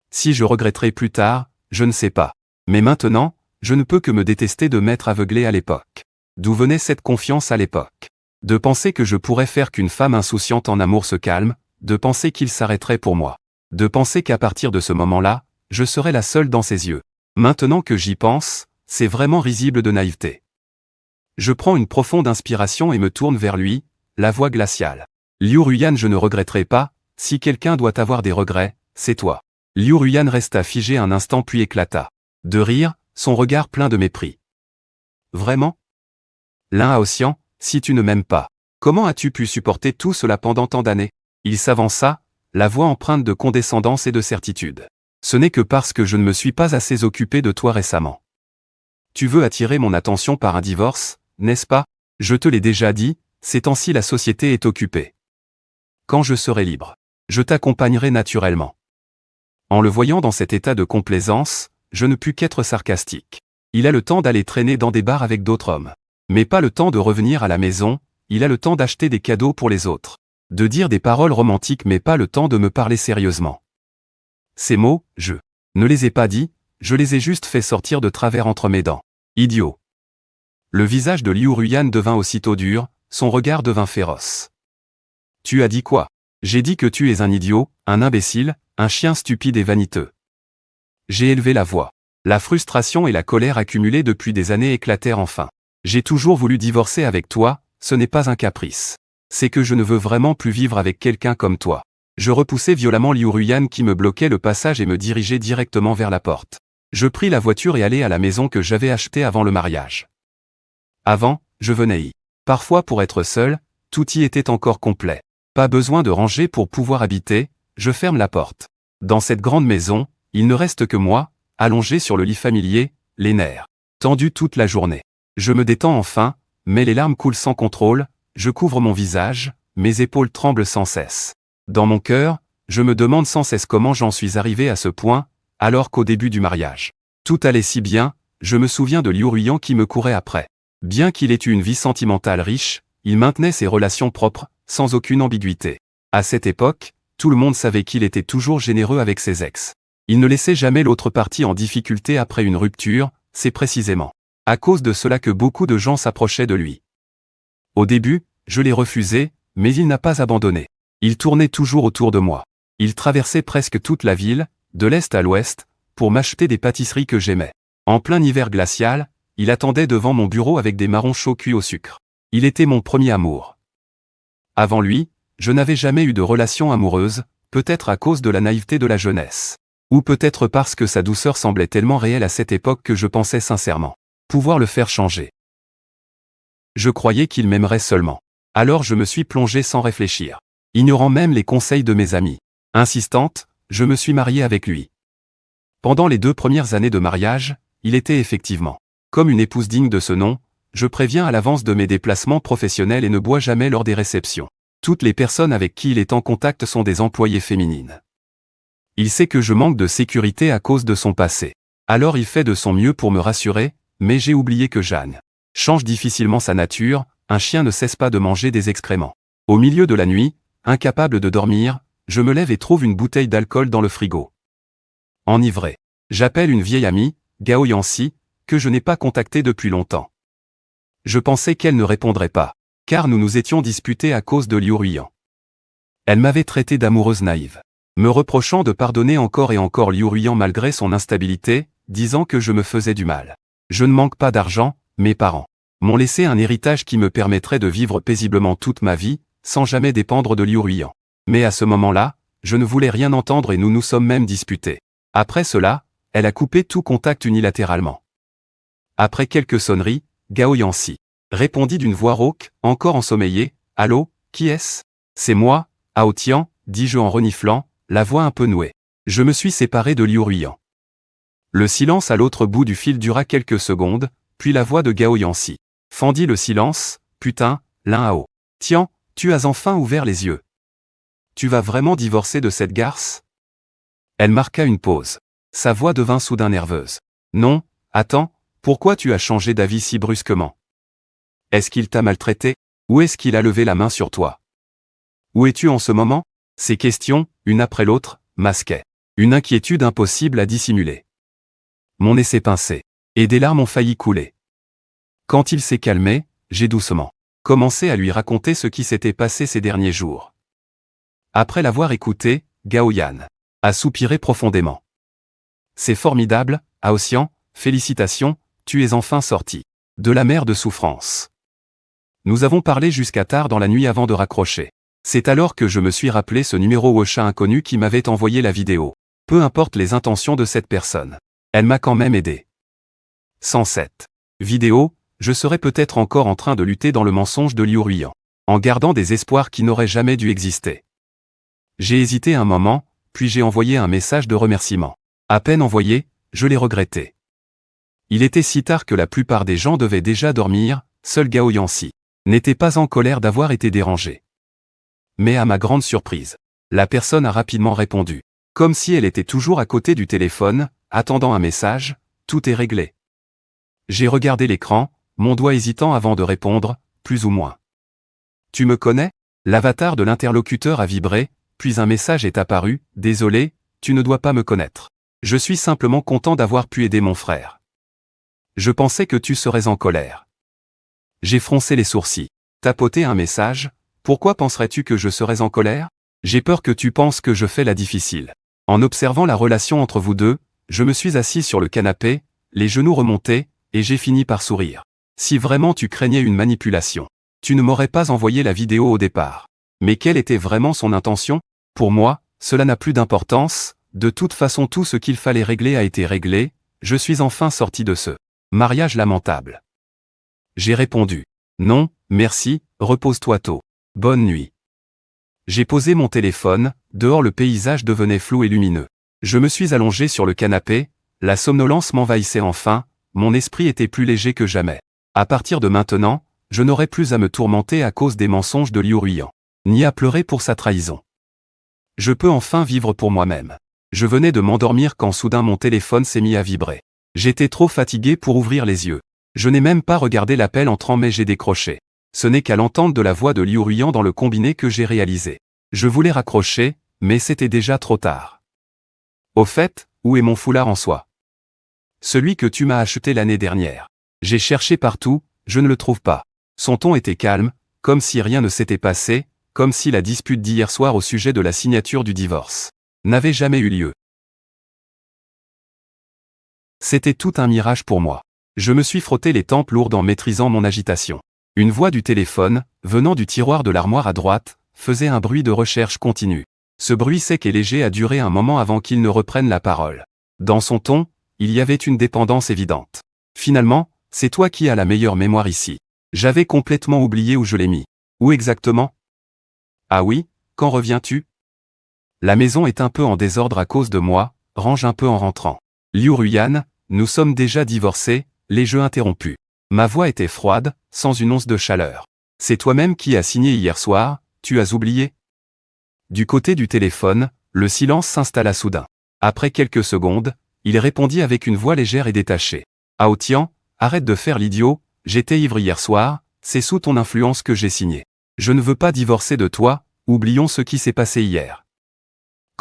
Si je regretterai plus tard, je ne sais pas. Mais maintenant, je ne peux que me détester de m'être aveuglé à l'époque. D'où venait cette confiance à l'époque? De penser que je pourrais faire qu'une femme insouciante en amour se calme, de penser qu'il s'arrêterait pour moi. De penser qu'à partir de ce moment-là, je serais la seule dans ses yeux. Maintenant que j'y pense, c'est vraiment risible de naïveté. Je prends une profonde inspiration et me tourne vers lui, la voix glaciale. Liu Ruiyan, je ne regretterai pas, si quelqu'un doit avoir des regrets, c'est toi. Liu Ruiyan resta figé un instant puis éclata. De rire, son regard plein de mépris. Vraiment? Lin Haoxian, si tu ne m'aimes pas, comment as-tu pu supporter tout cela pendant tant d'années? Il s'avança, la voix empreinte de condescendance et de certitude. Ce n'est que parce que je ne me suis pas assez occupé de toi récemment. Tu veux attirer mon attention par un divorce, n'est-ce pas? Je te l'ai déjà dit, ces temps-ci la société est occupée. Quand je serai libre, je t'accompagnerai naturellement. En le voyant dans cet état de complaisance, je ne pus qu'être sarcastique. Il a le temps d'aller traîner dans des bars avec d'autres hommes. Mais pas le temps de revenir à la maison, il a le temps d'acheter des cadeaux pour les autres. De dire des paroles romantiques mais pas le temps de me parler sérieusement. Ces mots, je ne les ai pas dit, je les ai juste fait sortir de travers entre mes dents. Idiot. Le visage de Liu Ruyan devint aussitôt dur, son regard devint féroce. Tu as dit quoi? J'ai dit que tu es un idiot, un imbécile, un chien stupide et vaniteux. J'ai élevé la voix. La frustration et la colère accumulées depuis des années éclatèrent enfin. J'ai toujours voulu divorcer avec toi, ce n'est pas un caprice. C'est que je ne veux vraiment plus vivre avec quelqu'un comme toi. Je repoussai violemment Liu Ruyan qui me bloquait le passage et me dirigeai directement vers la porte. Je pris la voiture et allai à la maison que j'avais achetée avant le mariage. Avant, je venais y. Parfois pour être seul, tout y était encore complet. Pas besoin de ranger pour pouvoir habiter, je ferme la porte. Dans cette grande maison, il ne reste que moi, allongé sur le lit familier, les nerfs tendus toute la journée. Je me détends enfin, mais les larmes coulent sans contrôle, je couvre mon visage, mes épaules tremblent sans cesse. Dans mon cœur, je me demande sans cesse comment j'en suis arrivé à ce point, alors qu'au début du mariage, tout allait si bien, je me souviens de Liu Ruyan qui me courait après. Bien qu'il ait eu une vie sentimentale riche, il maintenait ses relations propres, sans aucune ambiguïté. À cette époque, tout le monde savait qu'il était toujours généreux avec ses ex. Il ne laissait jamais l'autre partie en difficulté après une rupture, c'est précisément à cause de cela que beaucoup de gens s'approchaient de lui. Au début, je l'ai refusé, mais il n'a pas abandonné. Il tournait toujours autour de moi. Il traversait presque toute la ville, de l'est à l'ouest, pour m'acheter des pâtisseries que j'aimais. En plein hiver glacial, il attendait devant mon bureau avec des marrons chauds cuits au sucre. Il était mon premier amour. Avant lui, je n'avais jamais eu de relation amoureuse, peut-être à cause de la naïveté de la jeunesse. Ou peut-être parce que sa douceur semblait tellement réelle à cette époque que je pensais sincèrement pouvoir le faire changer. Je croyais qu'il m'aimerait seulement. Alors je me suis plongé sans réfléchir. Ignorant même les conseils de mes amis. Insistante, je me suis marié avec lui. Pendant les 2 premières années de mariage, il était effectivement comme une épouse digne de ce nom. Je préviens à l'avance de mes déplacements professionnels et ne bois jamais lors des réceptions. Toutes les personnes avec qui il est en contact sont des employées féminines. Il sait que je manque de sécurité à cause de son passé. Alors il fait de son mieux pour me rassurer, mais j'ai oublié que Jeanne change difficilement sa nature, un chien ne cesse pas de manger des excréments. Au milieu de la nuit, incapable de dormir, je me lève et trouve une bouteille d'alcool dans le frigo. Enivré, j'appelle une vieille amie, Gao Yanxi, que je n'ai pas contactée depuis longtemps. Je pensais qu'elle ne répondrait pas, car nous nous étions disputés à cause de Liu Ruyan. Elle m'avait traité d'amoureuse naïve, me reprochant de pardonner encore et encore Liu Ruyan malgré son instabilité, disant que je me faisais du mal. Je ne manque pas d'argent, mes parents m'ont laissé un héritage qui me permettrait de vivre paisiblement toute ma vie, sans jamais dépendre de Liu Ruyan. Mais à ce moment-là, je ne voulais rien entendre et nous nous sommes même disputés. Après cela, elle a coupé tout contact unilatéralement. Après quelques sonneries, Gao Yanxi répondit d'une voix rauque, encore ensommeillée. « Allô, qui est-ce » ? « C'est moi, Hao Tian, dis-je en reniflant, la voix un peu nouée. Je me suis séparé de Liu Ruyan. Le silence à l'autre bout du fil dura quelques secondes, puis la voix de Gao Yanxi fendit le silence. « Putain, Hao Tian, tu as enfin ouvert les yeux. Tu vas vraiment divorcer de cette garce ?» Elle marqua une pause. Sa voix devint soudain nerveuse. « Non, attends, pourquoi tu as changé d'avis si brusquement? Est-ce qu'il t'a maltraité? Ou est-ce qu'il a levé la main sur toi? Où es-tu en ce moment ?» Ces questions, une après l'autre, masquaient une inquiétude impossible à dissimuler. Mon nez s'est pincé, et des larmes ont failli couler. Quand il s'est calmé, j'ai doucement commencé à lui raconter ce qui s'était passé ces derniers jours. Après l'avoir écouté, Gao Yan a soupiré profondément. « C'est formidable, Hao Tian, félicitations, tu es enfin sorti de la mer de souffrance. » Nous avons parlé jusqu'à tard dans la nuit avant de raccrocher. C'est alors que je me suis rappelé ce numéro WhatsApp inconnu qui m'avait envoyé la vidéo. Peu importe les intentions de cette personne, elle m'a quand même aidé. Sans cette vidéo, je serais peut-être encore en train de lutter dans le mensonge de Liu Ruyan, en gardant des espoirs qui n'auraient jamais dû exister. J'ai hésité un moment, puis j'ai envoyé un message de remerciement. À peine envoyé, je l'ai regretté. Il était si tard que la plupart des gens devaient déjà dormir, seul Gao Yanxi n'était pas en colère d'avoir été dérangé. Mais à ma grande surprise, la personne a rapidement répondu. Comme si elle était toujours à côté du téléphone. attendant un message, tout est réglé. J'ai regardé l'écran, mon doigt hésitant avant de répondre, plus ou moins. Tu me connais? L'avatar de l'interlocuteur a vibré, puis un message est apparu, désolé, tu ne dois pas me connaître. Je suis simplement content d'avoir pu aider mon frère. Je pensais que tu serais en colère. J'ai froncé les sourcils. Tapoter un message, pourquoi penserais-tu que je serais en colère? J'ai peur que tu penses que je fais la difficile. En observant la relation entre vous deux, je me suis assis sur le canapé, les genoux remontés, et j'ai fini par sourire. Si vraiment tu craignais une manipulation, tu ne m'aurais pas envoyé la vidéo au départ. Mais quelle était vraiment son intention? Pour moi, cela n'a plus d'importance, de toute façon tout ce qu'il fallait régler a été réglé, je suis enfin sorti de ce mariage lamentable. J'ai répondu. Non, merci, repose-toi tôt. Bonne nuit. J'ai posé mon téléphone, dehors le paysage devenait flou et lumineux. Je me suis allongé sur le canapé, la somnolence m'envahissait enfin, mon esprit était plus léger que jamais. À partir de maintenant, je n'aurai plus à me tourmenter à cause des mensonges de Liu Ruiyan, ni à pleurer pour sa trahison. Je peux enfin vivre pour moi-même. Je venais de m'endormir quand soudain mon téléphone s'est mis à vibrer. J'étais trop fatigué pour ouvrir les yeux. Je n'ai même pas regardé l'appel entrant mais j'ai décroché. Ce n'est qu'à l'entente de la voix de Liu Ruiyan dans le combiné que j'ai réalisé. Je voulais raccrocher, mais c'était déjà trop tard. Au fait, où est mon foulard en soie? Celui que tu m'as acheté l'année dernière. J'ai cherché partout, je ne le trouve pas. Son ton était calme, comme si rien ne s'était passé, comme si la dispute d'hier soir au sujet de la signature du divorce n'avait jamais eu lieu. C'était tout un mirage pour moi. Je me suis frotté les tempes lourdes en maîtrisant mon agitation. Une voix du téléphone, venant du tiroir de l'armoire à droite, faisait un bruit de recherche continue. Ce bruit sec et léger a duré un moment avant qu'il ne reprenne la parole. Dans son ton, il y avait une dépendance évidente. Finalement, c'est toi qui as la meilleure mémoire ici. J'avais complètement oublié où je l'ai mis. Où exactement? Ah oui, quand reviens-tu? La maison est un peu en désordre à cause de moi, range un peu en rentrant. Liu Ruiyan, nous sommes déjà divorcés, les jeux interrompus. Ma voix était froide, sans une once de chaleur. C'est toi-même qui as signé hier soir, tu as oublié? Du côté du téléphone, le silence s'installa soudain. Après quelques secondes, il répondit avec une voix légère et détachée. Hao Tian, arrête de faire l'idiot, j'étais ivre hier soir, c'est sous ton influence que j'ai signé. Je ne veux pas divorcer de toi, oublions ce qui s'est passé hier.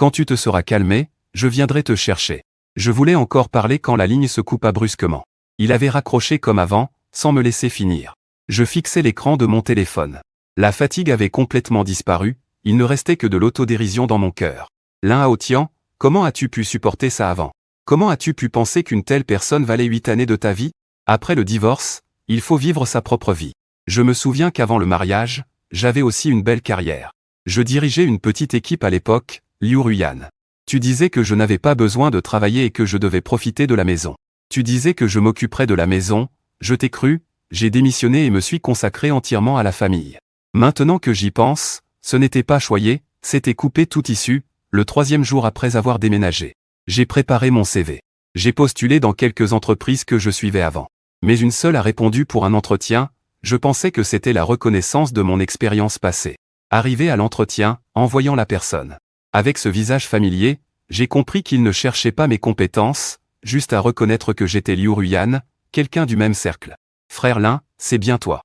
Quand tu te seras calmé, je viendrai te chercher. Je voulais encore parler quand la ligne se coupa brusquement. Il avait raccroché comme avant, sans me laisser finir. Je fixais l'écran de mon téléphone. La fatigue avait complètement disparu, il ne restait que de l'autodérision dans mon cœur. Hao Tian, comment as-tu pu supporter ça avant? Comment as-tu pu penser qu'une telle personne valait 8 années de ta vie? Après le divorce, il faut vivre sa propre vie. Je me souviens qu'avant le mariage, j'avais aussi une belle carrière. Je dirigeais une petite équipe à l'époque, Liu Ruiyan. Tu disais que je n'avais pas besoin de travailler et que je devais profiter de la maison. Tu disais que je m'occuperais de la maison, je t'ai cru, j'ai démissionné et me suis consacré entièrement à la famille. Maintenant que j'y pense, ce n'était pas choyé, c'était coupé tout issu, le 3e jour après avoir déménagé. J'ai préparé mon CV. J'ai postulé dans quelques entreprises que je suivais avant. Mais une seule a répondu pour un entretien, je pensais que c'était la reconnaissance de mon expérience passée. Arrivé à l'entretien, en voyant la personne avec ce visage familier, j'ai compris qu'il ne cherchait pas mes compétences, juste à reconnaître que j'étais Liu Ruiyan, quelqu'un du même cercle. Frère Lin, c'est bien toi.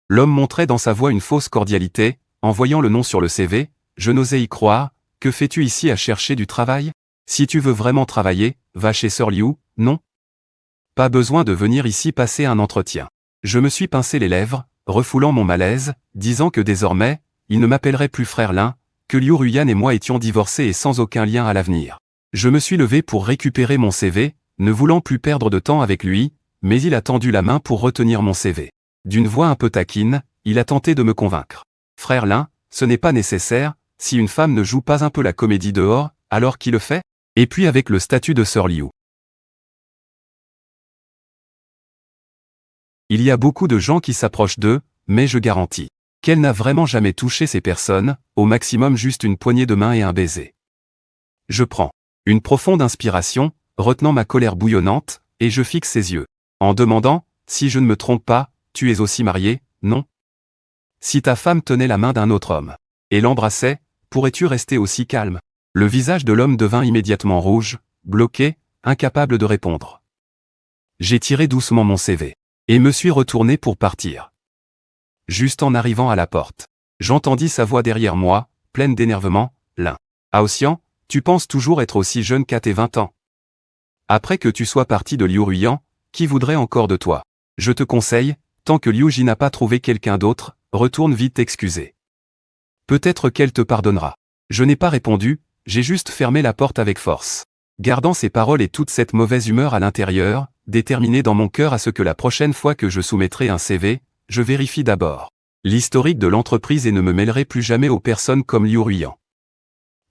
L'homme montrait dans sa voix une fausse cordialité, en voyant le nom sur le CV, je n'osais y croire, que fais-tu ici à chercher du travail? Si tu veux vraiment travailler, va chez Sir Liu, non? Pas besoin de venir ici passer un entretien. Je me suis pincé les lèvres, refoulant mon malaise, disant que désormais, il ne m'appellerait plus frère Lin, que Liu Ruiyan et moi étions divorcés et sans aucun lien à l'avenir. Je me suis levé pour récupérer mon CV, ne voulant plus perdre de temps avec lui, mais il a tendu la main pour retenir mon CV. D'une voix un peu taquine, il a tenté de me convaincre. Frère Lin, ce n'est pas nécessaire, si une femme ne joue pas un peu la comédie dehors, alors qui le fait? Et puis avec le statut de Sir Liu. Il y a beaucoup de gens qui s'approchent d'eux, mais je garantis qu'elle n'a vraiment jamais touché ces personnes, au maximum juste une poignée de main et un baiser. Je prends une profonde inspiration, retenant ma colère bouillonnante, et je fixe ses yeux, en demandant, si je ne me trompe pas, tu es aussi marié, non? Si ta femme tenait la main d'un autre homme et l'embrassait, pourrais-tu rester aussi calme? Le visage de l'homme devint immédiatement rouge, bloqué, incapable de répondre. J'ai tiré doucement mon CV. Et me suis retourné pour partir. Juste en arrivant à la porte, j'entendis sa voix derrière moi, pleine d'énervement, Lin. Aosian, tu penses toujours être aussi jeune qu'à tes 20 ans. Après que tu sois parti de Liu Ruiyan, qui voudrait encore de toi? Je te conseille, tant que Liu Ji n'a pas trouvé quelqu'un d'autre, retourne vite t'excuser. Peut-être qu'elle te pardonnera. Je n'ai pas répondu, j'ai juste fermé la porte avec force. Gardant ces paroles et toute cette mauvaise humeur à l'intérieur, déterminé dans mon cœur à ce que la prochaine fois que je soumettrai un CV, je vérifie d'abord l'historique de l'entreprise et ne me mêlerai plus jamais aux personnes comme Liu Ruiyan.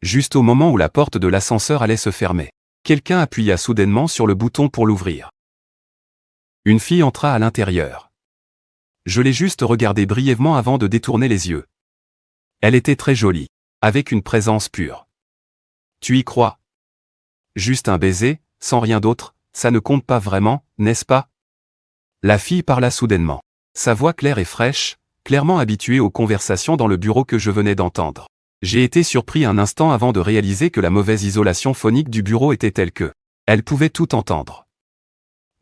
Juste au moment où la porte de l'ascenseur allait se fermer, quelqu'un appuya soudainement sur le bouton pour l'ouvrir. Une fille entra à l'intérieur. Je l'ai juste regardée brièvement avant de détourner les yeux. Elle était très jolie, avec une présence pure. Tu y crois? Juste un baiser, sans rien d'autre, ça ne compte pas vraiment, n'est-ce pas? La fille parla soudainement. Sa voix claire et fraîche, clairement habituée aux conversations dans le bureau que je venais d'entendre. J'ai été surpris un instant avant de réaliser que la mauvaise isolation phonique du bureau était telle que elle pouvait tout entendre.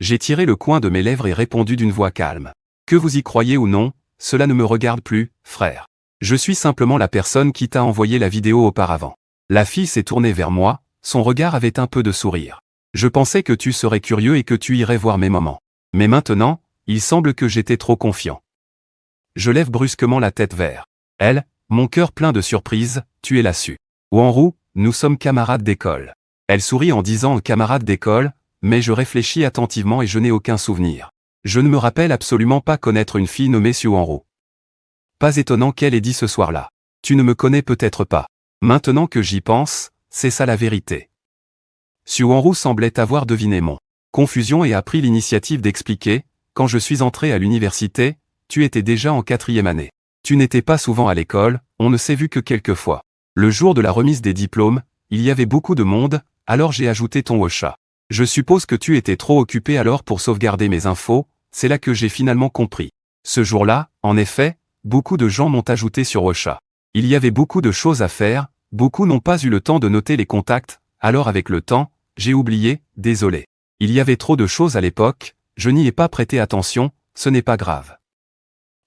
J'ai tiré le coin de mes lèvres et répondu d'une voix calme. Que vous y croyez ou non, cela ne me regarde plus, frère. Je suis simplement la personne qui t'a envoyé la vidéo auparavant. La fille s'est tournée vers moi, son regard avait un peu de sourire. Je pensais que tu serais curieux et que tu irais voir mes moments. Mais maintenant, il semble que j'étais trop confiant. Je lève brusquement la tête vers elle, mon cœur plein de surprise, tu es là-dessus. Wanru, nous sommes camarades d'école. Elle sourit en disant camarades d'école, mais je réfléchis attentivement et je n'ai aucun souvenir. Je ne me rappelle absolument pas connaître une fille nommée Su Wanru. Pas étonnant qu'elle ait dit ce soir-là. Tu ne me connais peut-être pas. Maintenant que j'y pense, c'est ça la vérité. Su Wanru semblait avoir deviné mon confusion et a pris l'initiative d'expliquer, quand je suis entré à l'université, tu étais déjà en 4e année. Tu n'étais pas souvent à l'école, on ne s'est vu que quelques fois. Le jour de la remise des diplômes, il y avait beaucoup de monde, alors j'ai ajouté ton Osha. Je suppose que tu étais trop occupé alors pour sauvegarder mes infos, c'est là que j'ai finalement compris. Ce jour-là, en effet, beaucoup de gens m'ont ajouté sur Osha. Il y avait beaucoup de choses à faire, beaucoup n'ont pas eu le temps de noter les contacts, alors avec le temps, j'ai oublié, désolé. Il y avait trop de choses à l'époque, je n'y ai pas prêté attention, ce n'est pas grave.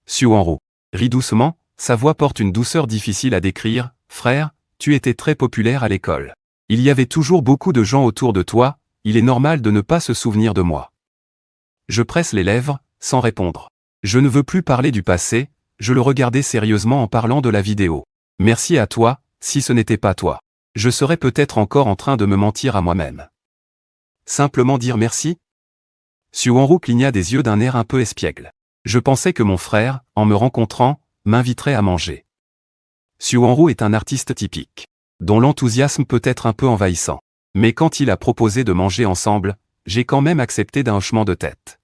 Su Wanru rit doucement, sa voix porte une douceur difficile à décrire, frère, tu étais très populaire à l'école. Il y avait toujours beaucoup de gens autour de toi, il est normal de ne pas se souvenir de moi. Je presse les lèvres, sans répondre. Je ne veux plus parler du passé, je le regardais sérieusement en parlant de la vidéo. Merci à toi, si ce n'était pas toi. Je serais peut-être encore en train de me mentir à moi-même. Simplement dire merci? Su Wanru cligna des yeux d'un air un peu espiègle. Je pensais que mon frère, en me rencontrant, m'inviterait à manger. Su Wanru est un artiste typique, dont l'enthousiasme peut être un peu envahissant. Mais quand il a proposé de manger ensemble, j'ai quand même accepté d'un hochement de tête.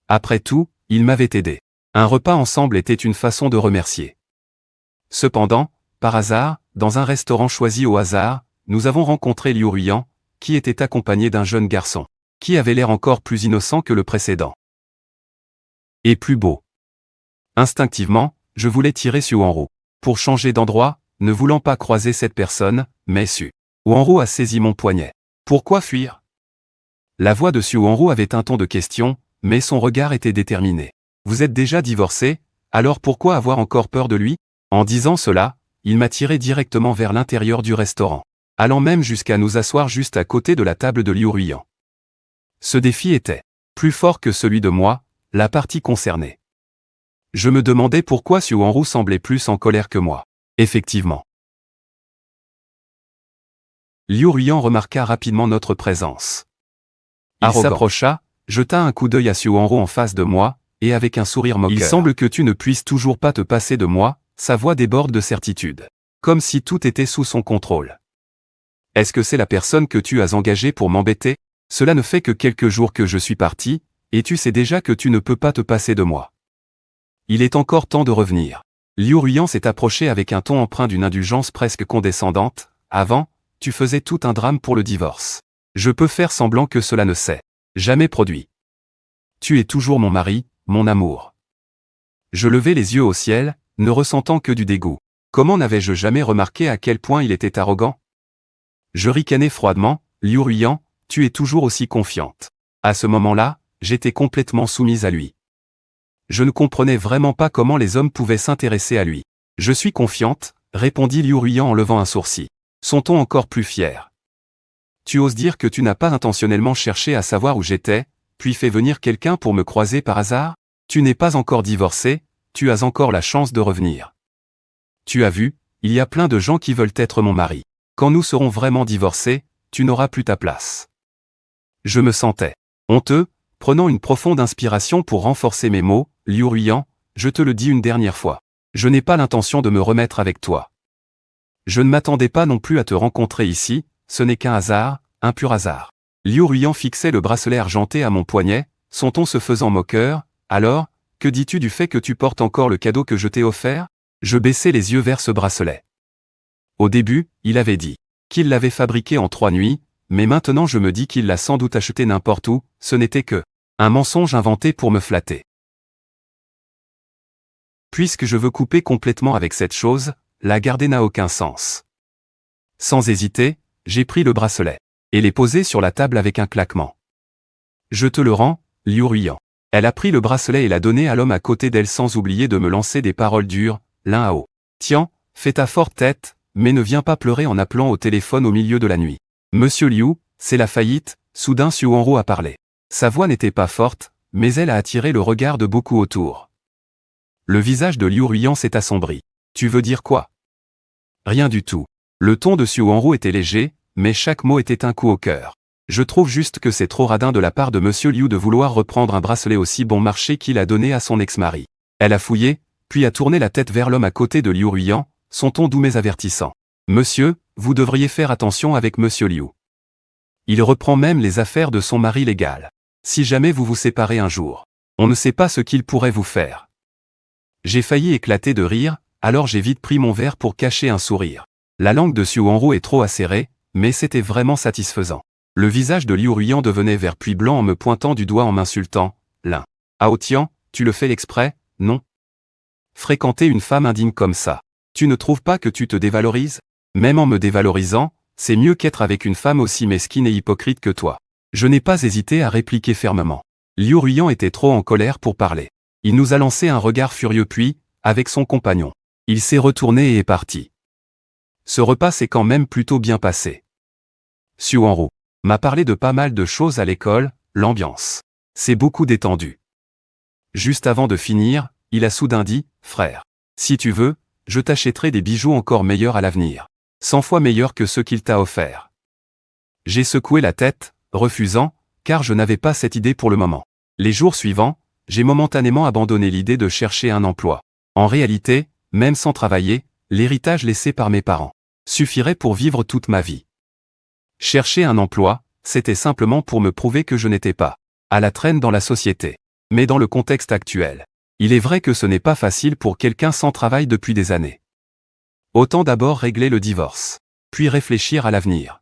Après tout, il m'avait aidé. Un repas ensemble était une façon de remercier. Cependant, par hasard, dans un restaurant choisi au hasard, nous avons rencontré Liu Ruiyan, qui était accompagné d'un jeune garçon, qui avait l'air encore plus innocent que le précédent. Et plus beau. Instinctivement, je voulais tirer Su Wanru. Pour changer d'endroit, ne voulant pas croiser cette personne, mais Su Wanru a saisi mon poignet. Pourquoi fuir? La voix de Su Wanru avait un ton de question, mais son regard était déterminé. Vous êtes déjà divorcé, alors pourquoi avoir encore peur de lui? En disant cela, il m'a tiré directement vers l'intérieur du restaurant, allant même jusqu'à nous asseoir juste à côté de la table de Liu Ruiyan. Ce défi était plus fort que celui de moi, la partie concernée. Je me demandais pourquoi Su Wanru semblait plus en colère que moi. Effectivement. Liu Ruiyan remarqua rapidement notre présence. Il s'approcha, jeta un coup d'œil à Su Wanru en face de moi, et avec un sourire moqueur. Il semble que tu ne puisses toujours pas te passer de moi, sa voix déborde de certitude. Comme si tout était sous son contrôle. Est-ce que c'est la personne que tu as engagée pour m'embêter? Cela ne fait que quelques jours que je suis parti, et tu sais déjà que tu ne peux pas te passer de moi. Il est encore temps de revenir. Liu Ruiyan s'est approché avec un ton empreint d'une indulgence presque condescendante. Avant, tu faisais tout un drame pour le divorce. Je peux faire semblant que cela ne s'est jamais produit. Tu es toujours mon mari, mon amour. Je levai les yeux au ciel, ne ressentant que du dégoût. Comment n'avais-je jamais remarqué à quel point il était arrogant? Je ricanai froidement, Liu Ruiyan, tu es toujours aussi confiante. À ce moment-là, j'étais complètement soumise à lui. Je ne comprenais vraiment pas comment les hommes pouvaient s'intéresser à lui. Je suis confiante, répondit Liu Ruiyan en levant un sourcil. Son ton encore plus fier. Tu oses dire que tu n'as pas intentionnellement cherché à savoir où j'étais, puis fait venir quelqu'un pour me croiser par hasard? Tu n'es pas encore divorcé, tu as encore la chance de revenir. Tu as vu, il y a plein de gens qui veulent être mon mari. Quand nous serons vraiment divorcés, tu n'auras plus ta place. Je me sentais honteux, prenant une profonde inspiration pour renforcer mes mots. Liu Ruiyan, je te le dis une dernière fois. Je n'ai pas l'intention de me remettre avec toi. Je ne m'attendais pas non plus à te rencontrer ici, ce n'est qu'un hasard, un pur hasard. Liu Ruiyan fixait le bracelet argenté à mon poignet, son ton se faisant moqueur. Alors, que dis-tu du fait que tu portes encore le cadeau que je t'ai offert? Je baissai les yeux vers ce bracelet. Au début, il avait dit qu'il l'avait fabriqué en 3 nuits, mais maintenant je me dis qu'il l'a sans doute acheté n'importe où, ce n'était que un mensonge inventé pour me flatter. Puisque je veux couper complètement avec cette chose, la garder n'a aucun sens. Sans hésiter, j'ai pris le bracelet et l'ai posé sur la table avec un claquement. Je te le rends, Liu Ruiyan. Elle a pris le bracelet et l'a donné à l'homme à côté d'elle sans oublier de me lancer des paroles dures, l'un à l'autre. Tiens, fais ta forte tête, mais ne viens pas pleurer en appelant au téléphone au milieu de la nuit. Monsieur Liu, c'est la faillite, soudain Xu Wenru a parlé. Sa voix n'était pas forte, mais elle a attiré le regard de beaucoup autour. Le visage de Liu Ruiyan s'est assombri. Tu veux dire quoi? Rien du tout. Le ton de Xu Wenru était léger, mais chaque mot était un coup au cœur. Je trouve juste que c'est trop radin de la part de Monsieur Liu de vouloir reprendre un bracelet aussi bon marché qu'il a donné à son ex-mari. Elle a fouillé, puis a tourné la tête vers l'homme à côté de Liu Ruiyan, son ton doux mais avertissant. Monsieur, vous devriez faire attention avec Monsieur Liu. Il reprend même les affaires de son mari légal. Si jamais vous vous séparez un jour, on ne sait pas ce qu'il pourrait vous faire. J'ai failli éclater de rire, alors j'ai vite pris mon verre pour cacher un sourire. La langue de Xu Wenru est trop acérée, mais c'était vraiment satisfaisant. Le visage de Liu Ruiyan devenait vert puis blanc en me pointant du doigt en m'insultant. L'un. Ah Tian, tu le fais exprès, non? Fréquenter une femme indigne comme ça. Tu ne trouves pas que tu te dévalorises? Même en me dévalorisant, c'est mieux qu'être avec une femme aussi mesquine et hypocrite que toi. Je n'ai pas hésité à répliquer fermement. Liu Ruiyan était trop en colère pour parler. Il nous a lancé un regard furieux puis, avec son compagnon, il s'est retourné et est parti. Ce repas s'est quand même plutôt bien passé. Xu Wenru m'a parlé de pas mal de choses à l'école, l'ambiance s'est beaucoup détendue. Juste avant de finir, il a soudain dit, frère, si tu veux, je t'achèterai des bijoux encore meilleurs à l'avenir. 100 fois meilleurs que ceux qu'il t'a offerts. J'ai secoué la tête, refusant, car je n'avais pas cette idée pour le moment. Les jours suivants, j'ai momentanément abandonné l'idée de chercher un emploi. En réalité, même sans travailler, l'héritage laissé par mes parents suffirait pour vivre toute ma vie. Chercher un emploi, c'était simplement pour me prouver que je n'étais pas à la traîne dans la société. Mais dans le contexte actuel, il est vrai que ce n'est pas facile pour quelqu'un sans travail depuis des années. Autant d'abord régler le divorce, puis réfléchir à l'avenir.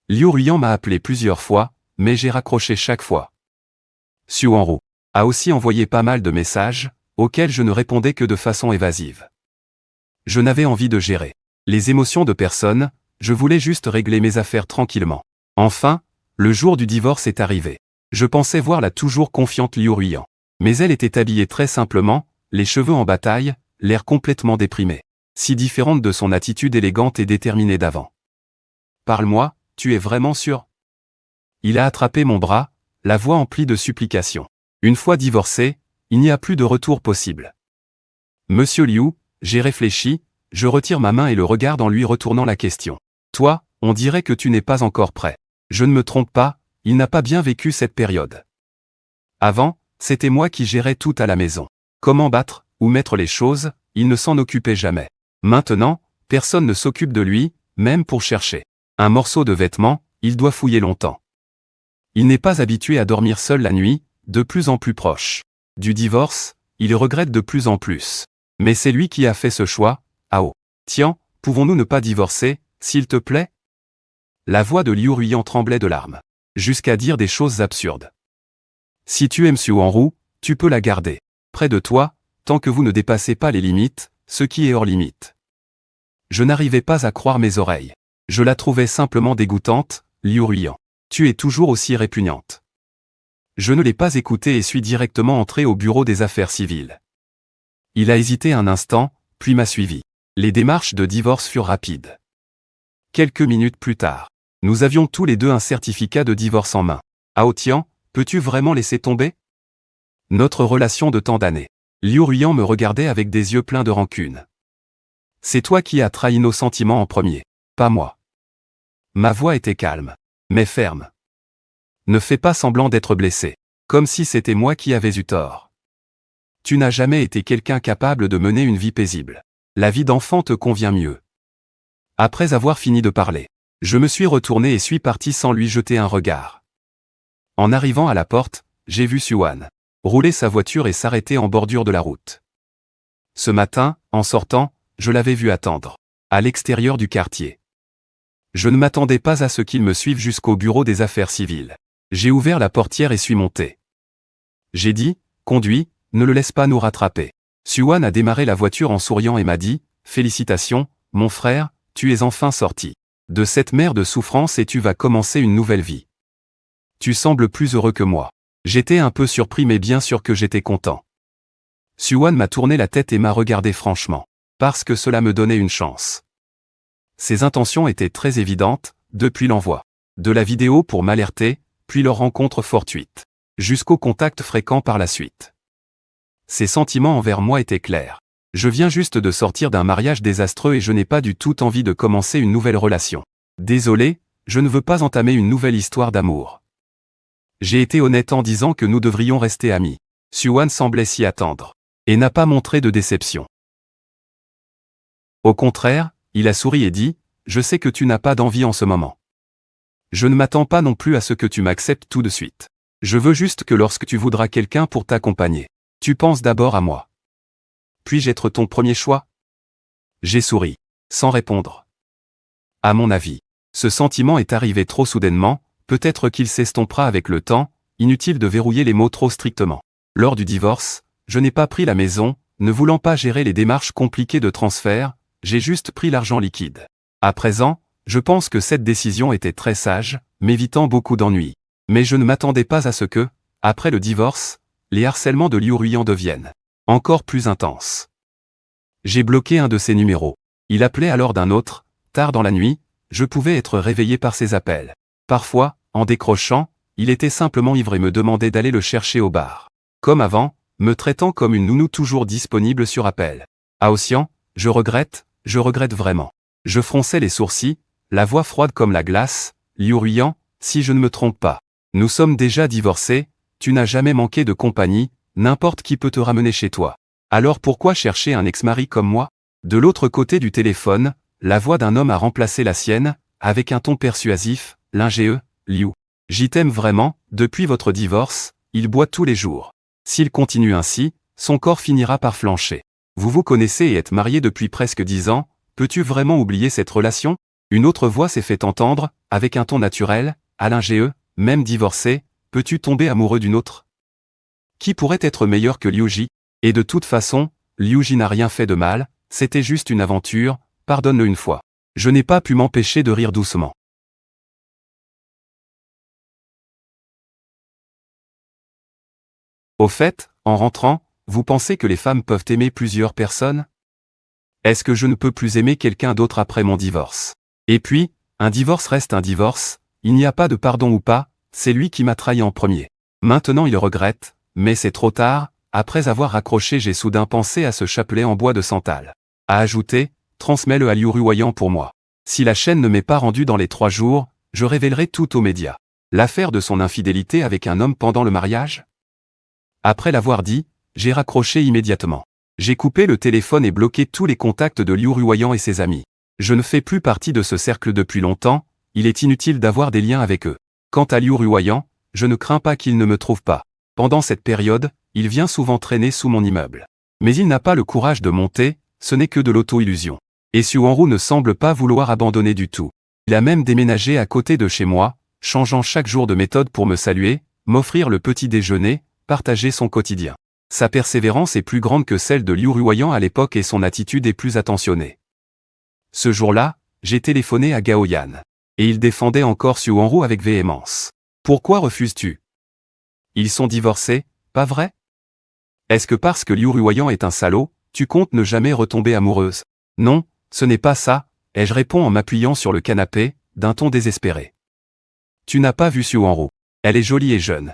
Liu Ruiyan m'a appelé plusieurs fois, mais j'ai raccroché chaque fois. Xu Wenru a aussi envoyé pas mal de messages, auxquels je ne répondais que de façon évasive. Je n'avais envie de gérer les émotions de personne, je voulais juste régler mes affaires tranquillement. Enfin, le jour du divorce est arrivé. Je pensais voir la toujours confiante Liu Ruiyan. Mais elle était habillée très simplement, les cheveux en bataille, l'air complètement déprimé. Si différente de son attitude élégante et déterminée d'avant. Parle-moi, tu es vraiment sûr? Il a attrapé mon bras, la voix emplie de supplications. Une fois divorcé, il n'y a plus de retour possible. Monsieur Liu, j'ai réfléchi, je retire ma main et le regarde en lui retournant la question. Toi, on dirait que tu n'es pas encore prêt. Je ne me trompe pas, il n'a pas bien vécu cette période. Avant, c'était moi qui gérais tout à la maison. Comment battre, ou mettre les choses, il ne s'en occupait jamais. Maintenant, personne ne s'occupe de lui, même pour chercher un morceau de vêtement, il doit fouiller longtemps. Il n'est pas habitué à dormir seul la nuit, de plus en plus proche du divorce, il regrette de plus en plus. Mais c'est lui qui a fait ce choix. Tiens, pouvons-nous ne pas divorcer, s'il te plaît? La voix de Liu Ruiyan tremblait de larmes, jusqu'à dire des choses absurdes. Si tu aimes Xu Wenru, tu peux la garder près de toi, tant que vous ne dépassez pas les limites, ce qui est hors limite. Je n'arrivais pas à croire mes oreilles. Je la trouvais simplement dégoûtante, Liu Ruiyan. Tu es toujours aussi répugnante. Je ne l'ai pas écouté et suis directement entré au bureau des affaires civiles. Il a hésité un instant, puis m'a suivi. Les démarches de divorce furent rapides. Quelques minutes plus tard, nous avions tous les deux un certificat de divorce en main. Hao Tian, peux-tu vraiment laisser tomber notre relation de tant d'années? Liu Ruiyan me regardait avec des yeux pleins de rancune. C'est toi qui as trahi nos sentiments en premier, pas moi. Ma voix était calme, mais ferme. Ne fais pas semblant d'être blessé, comme si c'était moi qui avais eu tort. Tu n'as jamais été quelqu'un capable de mener une vie paisible. La vie d'enfant te convient mieux. Après avoir fini de parler, je me suis retourné et suis parti sans lui jeter un regard. En arrivant à la porte, j'ai vu Suwan rouler sa voiture et s'arrêter en bordure de la route. Ce matin, en sortant, je l'avais vu attendre, à l'extérieur du quartier. Je ne m'attendais pas à ce qu'il me suive jusqu'au bureau des affaires civiles. J'ai ouvert la portière et suis monté. J'ai dit, conduis, ne le laisse pas nous rattraper. Suwan a démarré la voiture en souriant et m'a dit, félicitations, mon frère, tu es enfin sorti de cette mer de souffrance et tu vas commencer une nouvelle vie. Tu sembles plus heureux que moi. J'étais un peu surpris mais bien sûr que j'étais content. Suwan m'a tourné la tête et m'a regardé franchement, parce que cela me donnait une chance. Ses intentions étaient très évidentes, depuis l'envoi de la vidéo pour m'alerter, puis leur rencontre fortuite, jusqu'au contact fréquent par la suite. Ses sentiments envers moi étaient clairs. Je viens juste de sortir d'un mariage désastreux et je n'ai pas du tout envie de commencer une nouvelle relation. Désolé, je ne veux pas entamer une nouvelle histoire d'amour. J'ai été honnête en disant que nous devrions rester amis. Suwan semblait s'y attendre, et n'a pas montré de déception. Au contraire, il a souri et dit, « Je sais que tu n'as pas d'envie en ce moment. Je ne m'attends pas non plus à ce que tu m'acceptes tout de suite. Je veux juste que lorsque tu voudras quelqu'un pour t'accompagner, tu penses d'abord à moi. Puis-je être ton premier choix ?» J'ai souri, sans répondre. À mon avis, ce sentiment est arrivé trop soudainement, peut-être qu'il s'estompera avec le temps, inutile de verrouiller les mots trop strictement. Lors du divorce, je n'ai pas pris la maison, ne voulant pas gérer les démarches compliquées de transfert, j'ai juste pris l'argent liquide. À présent, je pense que cette décision était très sage, m'évitant beaucoup d'ennuis. Mais je ne m'attendais pas à ce que, après le divorce, les harcèlements de Liu Ruiyan deviennent encore plus intenses. J'ai bloqué un de ses numéros. Il appelait alors d'un autre, tard dans la nuit, je pouvais être réveillé par ses appels. Parfois, en décrochant, il était simplement ivre et me demandait d'aller le chercher au bar. Comme avant, me traitant comme une nounou toujours disponible sur appel. Hao Tian, je regrette vraiment. Je fronçais les sourcils, la voix froide comme la glace, Liu Ruiyan, si je ne me trompe pas. Nous sommes déjà divorcés, tu n'as jamais manqué de compagnie, n'importe qui peut te ramener chez toi. Alors pourquoi chercher un ex-mari comme moi? De l'autre côté du téléphone, la voix d'un homme a remplacé la sienne, avec un ton persuasif, l'ingénieux, Liu. J'y t'aime vraiment, depuis votre divorce, il boit tous les jours. S'il continue ainsi, son corps finira par flancher. Vous vous connaissez et êtes mariés depuis presque 10 ans, peux-tu vraiment oublier cette relation? Une autre voix s'est fait entendre, avec un ton naturel, à l'ingénieux, même divorcé, peux-tu tomber amoureux d'une autre? Qui pourrait être meilleur que Liu Ji? Et de toute façon, Liu Ji n'a rien fait de mal, c'était juste une aventure, pardonne-le une fois. Je n'ai pas pu m'empêcher de rire doucement. Au fait, en rentrant, vous pensez que les femmes peuvent aimer plusieurs personnes? Est-ce que je ne peux plus aimer quelqu'un d'autre après mon divorce? Et puis, un divorce reste un divorce, il n'y a pas de pardon ou pas, c'est lui qui m'a trahi en premier. Maintenant il regrette, mais c'est trop tard, après avoir raccroché j'ai soudain pensé à ce chapelet en bois de santal. A ajouté, transmets-le à Liu Ruiyan pour moi. Si la chaîne ne m'est pas rendue dans les 3 jours, je révélerai tout aux médias. L'affaire de son infidélité avec un homme pendant le mariage? Après l'avoir dit, j'ai raccroché immédiatement. J'ai coupé le téléphone et bloqué tous les contacts de Liu Ruiyan et ses amis. Je ne fais plus partie de ce cercle depuis longtemps, il est inutile d'avoir des liens avec eux. Quant à Liu Ruiyan, je ne crains pas qu'il ne me trouve pas. Pendant cette période, il vient souvent traîner sous mon immeuble. Mais il n'a pas le courage de monter, ce n'est que de l'auto-illusion. Et Suwanru ne semble pas vouloir abandonner du tout. Il a même déménagé à côté de chez moi, changeant chaque jour de méthode pour me saluer, m'offrir le petit déjeuner, partager son quotidien. Sa persévérance est plus grande que celle de Liu Ruiyan à l'époque et son attitude est plus attentionnée. Ce jour-là, j'ai téléphoné à Gao Yan. Et il défendait encore Su Wanru avec véhémence. Pourquoi refuses-tu? Ils sont divorcés, pas vrai? Est-ce que parce que Liu Ruoyan est un salaud, tu comptes ne jamais retomber amoureuse? Non, ce n'est pas ça, et je réponds en m'appuyant sur le canapé, d'un ton désespéré. Tu n'as pas vu Su Wanru. Elle est jolie et jeune.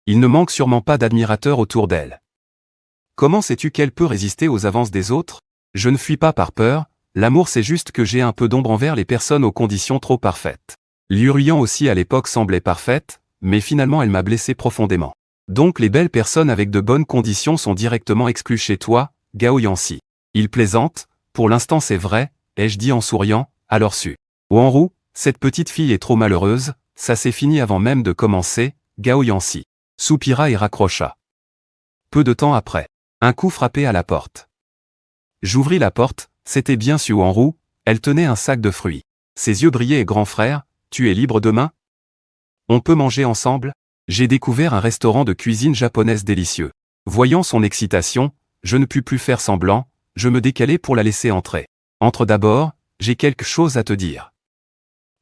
Il ne manque sûrement pas d'admirateurs autour d'elle. Comment sais-tu qu'elle peut résister aux avances des autres? Je ne fuis pas par peur, l'amour c'est juste que j'ai un peu d'ombre envers les personnes aux conditions trop parfaites. Liu Ruoyan aussi à l'époque semblait parfaite, mais finalement elle m'a blessé profondément. Donc les belles personnes avec de bonnes conditions sont directement exclues chez toi, Gao Yanxi. Il plaisante, pour l'instant c'est vrai, ai-je dit en souriant, alors Su Wanru, cette petite fille est trop malheureuse, ça s'est fini avant même de commencer, Gao Yanxi soupira et raccrocha. Peu de temps après, un coup frappé à la porte. J'ouvris la porte, c'était bien Su Wanru, elle tenait un sac de fruits. Ses yeux brillaient et grand frère, tu es libre demain? On peut manger ensemble? J'ai découvert un restaurant de cuisine japonaise délicieux. Voyant son excitation, je ne pus plus faire semblant, je me décalai pour la laisser entrer. Entre d'abord, j'ai quelque chose à te dire.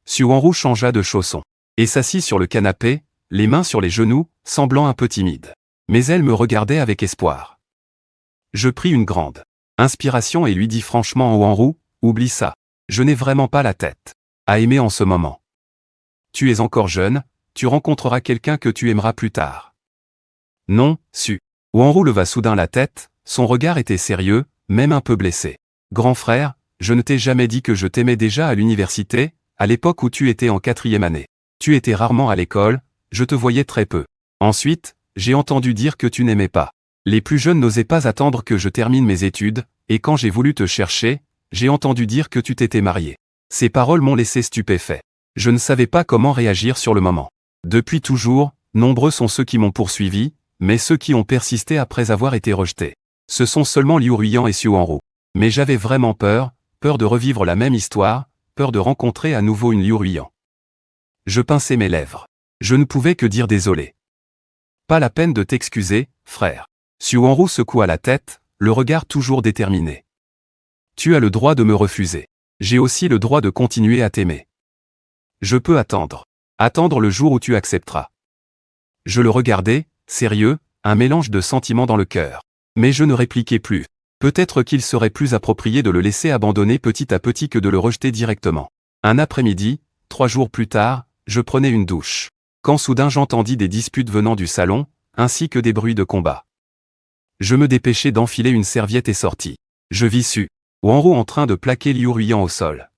Su Wanru changea de chaussons et s'assit sur le canapé, les mains sur les genoux, semblant un peu timide. Mais elle me regardait avec espoir. Je pris une grande inspiration et lui dis franchement Wanru, oublie ça. Je n'ai vraiment pas la tête à aimer en ce moment. Tu es encore jeune, tu rencontreras quelqu'un que tu aimeras plus tard. Non, Su Wanru leva soudain la tête, son regard était sérieux, même un peu blessé. Grand frère, je ne t'ai jamais dit que je t'aimais déjà à l'université, à l'époque où tu étais en 4e année. Tu étais rarement à l'école, je te voyais très peu. Ensuite, j'ai entendu dire que tu n'aimais pas. Les plus jeunes n'osaient pas attendre que je termine mes études, et quand j'ai voulu te chercher, j'ai entendu dire que tu t'étais marié. Ces paroles m'ont laissé stupéfait. Je ne savais pas comment réagir sur le moment. Depuis toujours, nombreux sont ceux qui m'ont poursuivi, mais ceux qui ont persisté après avoir été rejetés. Ce sont seulement Liu Ruoyan et Su Wanru. Mais j'avais vraiment peur de revivre la même histoire, peur de rencontrer à nouveau une Liu Ruoyan. Je pinçais mes lèvres. Je ne pouvais que dire désolé. Pas la peine de t'excuser, frère. Su Wanru secoua la tête, le regard toujours déterminé. Tu as le droit de me refuser. J'ai aussi le droit de continuer à t'aimer. Je peux attendre. Attendre le jour où tu accepteras. Je le regardais, sérieux, un mélange de sentiments dans le cœur. Mais je ne répliquais plus. Peut-être qu'il serait plus approprié de le laisser abandonner petit à petit que de le rejeter directement. Un après-midi, 3 jours plus tard, je prenais une douche. Quand soudain j'entendis des disputes venant du salon, ainsi que des bruits de combat. Je me dépêchai d'enfiler une serviette et sortis. Je vis Su Wanru en train de plaquer Liu Ruoyan au sol.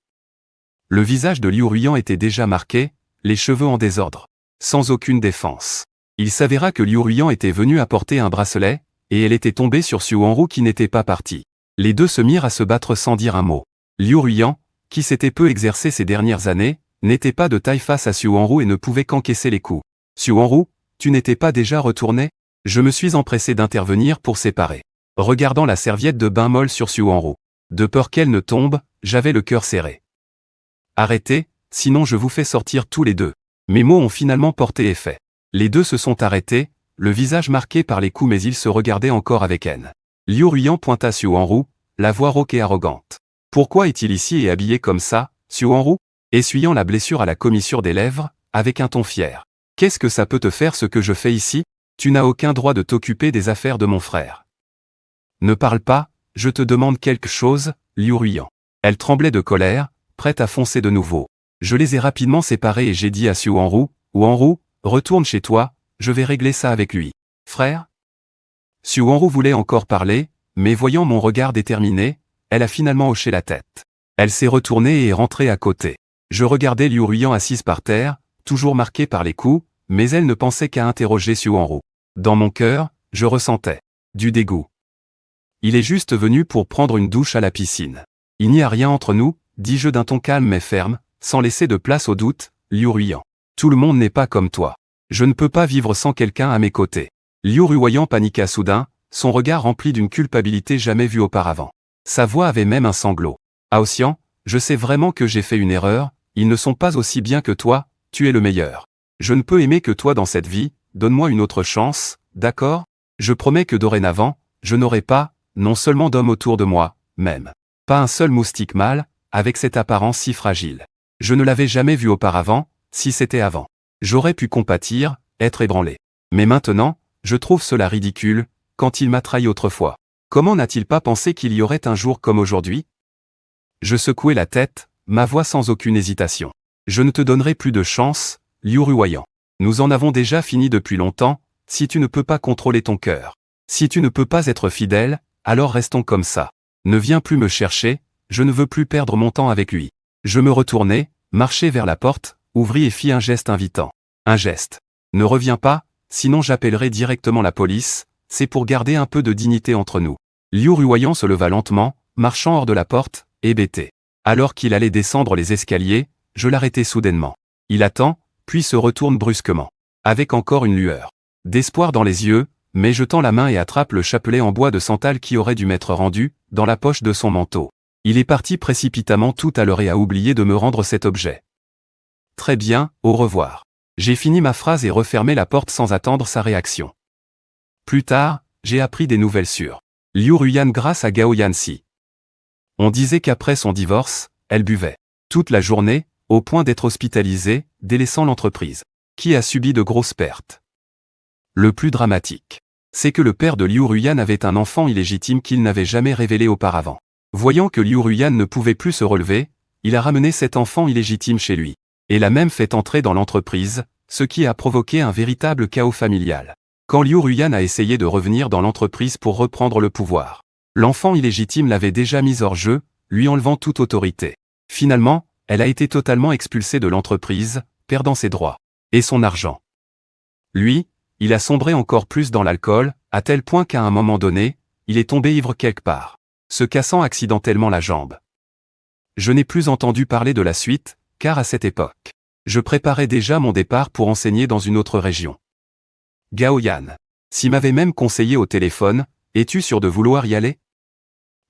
Le visage de Liu Ruoyan était déjà marqué, les cheveux en désordre. Sans aucune défense. Il s'avéra que Liu Ruoyan était venu apporter un bracelet, et elle était tombée sur Su Wanru qui n'était pas parti. Les deux se mirent à se battre sans dire un mot. Liu Ruoyan, qui s'était peu exercé ces dernières années, n'était pas de taille face à Su Wanru et ne pouvait qu'encaisser les coups. Su Wanru, tu n'étais pas déjà retourné? Je me suis empressé d'intervenir pour séparer. Regardant la serviette de bain molle sur Su Wanru. De peur qu'elle ne tombe, j'avais le cœur serré. Arrêtez, sinon je vous fais sortir tous les deux. Mes mots ont finalement porté effet. Les deux se sont arrêtés, le visage marqué par les coups mais ils se regardaient encore avec haine. Liu Ruoyan pointa Su Wanru, la voix rauque et arrogante. Pourquoi est-il ici et habillé comme ça, Su Wanru? Essuyant la blessure à la commissure des lèvres, avec un ton fier. Qu'est-ce que ça peut te faire ce que je fais ici? Tu n'as aucun droit de t'occuper des affaires de mon frère. Ne parle pas, je te demande quelque chose, Liu Ruoyan. Elle tremblait de colère, prête à foncer de nouveau. Je les ai rapidement séparés et j'ai dit à Su Wanru, Wanru, retourne chez toi, je vais régler ça avec lui. Frère? Su Wanru voulait encore parler, mais voyant mon regard déterminé, elle a finalement hoché la tête. Elle s'est retournée et est rentrée à côté. Je regardais Liu Ruoyan assise par terre, toujours marquée par les coups, mais elle ne pensait qu'à interroger Su Wanru. Dans mon cœur, je ressentais du dégoût. Il est juste venu pour prendre une douche à la piscine. Il n'y a rien entre nous, dis-je d'un ton calme mais ferme, sans laisser de place au doute, Liu Ruoyan. Tout le monde n'est pas comme toi. Je ne peux pas vivre sans quelqu'un à mes côtés. Liu Ruoyan paniqua soudain, son regard rempli d'une culpabilité jamais vue auparavant. Sa voix avait même un sanglot. Aosian, je sais vraiment que j'ai fait une erreur, ils ne sont pas aussi bien que toi, tu es le meilleur. Je ne peux aimer que toi dans cette vie, donne-moi une autre chance, d'accord? Je promets que dorénavant, je n'aurai pas, non seulement d'hommes autour de moi, même pas un seul moustique mâle, avec cette apparence si fragile. Je ne l'avais jamais vu auparavant, si c'était avant. J'aurais pu compatir, être ébranlé. Mais maintenant, je trouve cela ridicule, quand il m'a trahi autrefois. Comment n'a-t-il pas pensé qu'il y aurait un jour comme aujourd'hui? Je secouai la tête, ma voix sans aucune hésitation. Je ne te donnerai plus de chance, Liu Ruoyan. Nous en avons déjà fini depuis longtemps, si tu ne peux pas contrôler ton cœur. Si tu ne peux pas être fidèle, alors restons comme ça. Ne viens plus me chercher, je ne veux plus perdre mon temps avec lui. Je me retournai, marchai vers la porte, ouvris et fis un geste invitant. Un geste. Ne reviens pas, sinon j'appellerai directement la police, c'est pour garder un peu de dignité entre nous. Liu Ruoyan se leva lentement, marchant hors de la porte, hébété. Alors qu'il allait descendre les escaliers, je l'arrêtai soudainement. Il attend, puis se retourne brusquement. Avec encore une lueur d'espoir dans les yeux, mais je tends la main et attrape le chapelet en bois de santal qui aurait dû m'être rendu, dans la poche de son manteau. Il est parti précipitamment tout à l'heure et a oublié de me rendre cet objet. Très bien, au revoir. J'ai fini ma phrase et refermé la porte sans attendre sa réaction. Plus tard, j'ai appris des nouvelles sur Liu Ruoyan grâce à Gao Yanxi. On disait qu'après son divorce, elle buvait toute la journée, au point d'être hospitalisée, délaissant l'entreprise, qui a subi de grosses pertes. Le plus dramatique, c'est que le père de Liu Ruoyan avait un enfant illégitime qu'il n'avait jamais révélé auparavant. Voyant que Liu Ruoyan ne pouvait plus se relever, il a ramené cet enfant illégitime chez lui, et l'a même fait entrer dans l'entreprise, ce qui a provoqué un véritable chaos familial. Quand Liu Ruoyan a essayé de revenir dans l'entreprise pour reprendre le pouvoir, l'enfant illégitime l'avait déjà mis hors jeu, lui enlevant toute autorité. Finalement, elle a été totalement expulsée de l'entreprise, perdant ses droits et son argent. Lui, il a sombré encore plus dans l'alcool, à tel point qu'à un moment donné, il est tombé ivre quelque part, se cassant accidentellement la jambe. Je n'ai plus entendu parler de la suite, car à cette époque, je préparais déjà mon départ pour enseigner dans une autre région. Gao Yan. S'il m'avait même conseillé au téléphone, es-tu sûr de vouloir y aller?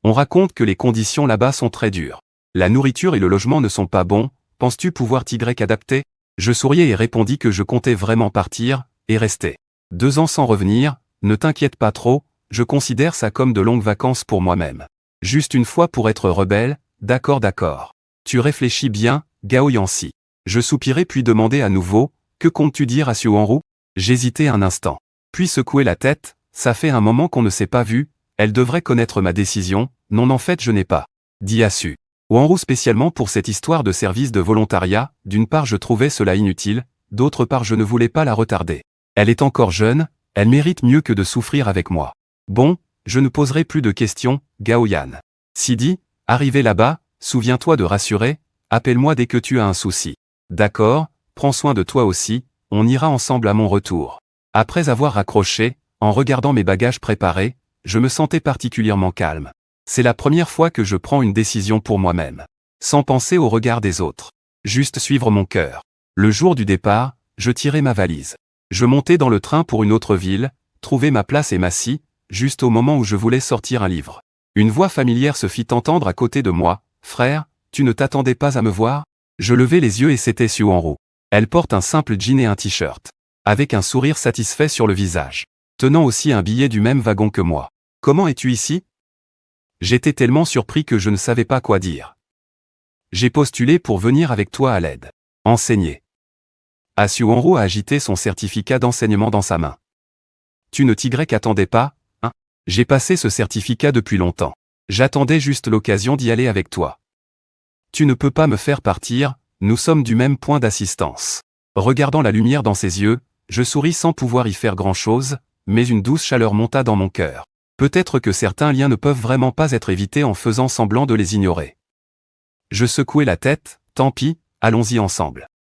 On raconte que les conditions là-bas sont très dures. La nourriture et le logement ne sont pas bons, penses-tu pouvoir t'y adapter? Je souriais et répondis que je comptais vraiment partir, et rester 2 ans sans revenir, ne t'inquiète pas trop, je considère ça comme de longues vacances pour moi-même. Juste une fois pour être rebelle, d'accord. Tu réfléchis bien, Gao Yanxi. Je soupirai puis demandai à nouveau, que comptes-tu dire à Xu Wanru? J'hésitai un instant. Puis secouai la tête, ça fait un moment qu'on ne s'est pas vu, elle devrait connaître ma décision, non en fait je n'ai pas dit à Xu Wanru spécialement pour cette histoire de service de volontariat, d'une part je trouvais cela inutile, d'autre part je ne voulais pas la retarder. Elle est encore jeune, elle mérite mieux que de souffrir avec moi. Bon, je ne poserai plus de questions, Gao Yan. Sidi, arrivé là-bas, souviens-toi de rassurer, appelle-moi dès que tu as un souci. D'accord, prends soin de toi aussi, on ira ensemble à mon retour. Après avoir raccroché, en regardant mes bagages préparés, je me sentais particulièrement calme. C'est la première fois que je prends une décision pour moi-même, sans penser au regard des autres. Juste suivre mon cœur. Le jour du départ, je tirai ma valise. Je montai dans le train pour une autre ville, trouvai ma place et m'assis, juste au moment où je voulais sortir un livre. Une voix familière se fit entendre à côté de moi. « Frère, tu ne t'attendais pas à me voir ?» Je levai les yeux et c'était Xu Wanru. Elle porte un simple jean et un t-shirt, avec un sourire satisfait sur le visage, tenant aussi un billet du même wagon que moi. « Comment es-tu ici ?» J'étais tellement surpris que je ne savais pas quoi dire. J'ai postulé pour venir avec toi à l'aide. Enseigner. Xu Wanru a agité son certificat d'enseignement dans sa main. Tu ne t'y attendais pas, hein? J'ai passé ce certificat depuis longtemps. J'attendais juste l'occasion d'y aller avec toi. Tu ne peux pas me faire partir, nous sommes du même point d'assistance. Regardant la lumière dans ses yeux, je souris sans pouvoir y faire grand-chose, mais une douce chaleur monta dans mon cœur. Peut-être que certains liens ne peuvent vraiment pas être évités en faisant semblant de les ignorer. Je secouai la tête, tant pis, allons-y ensemble.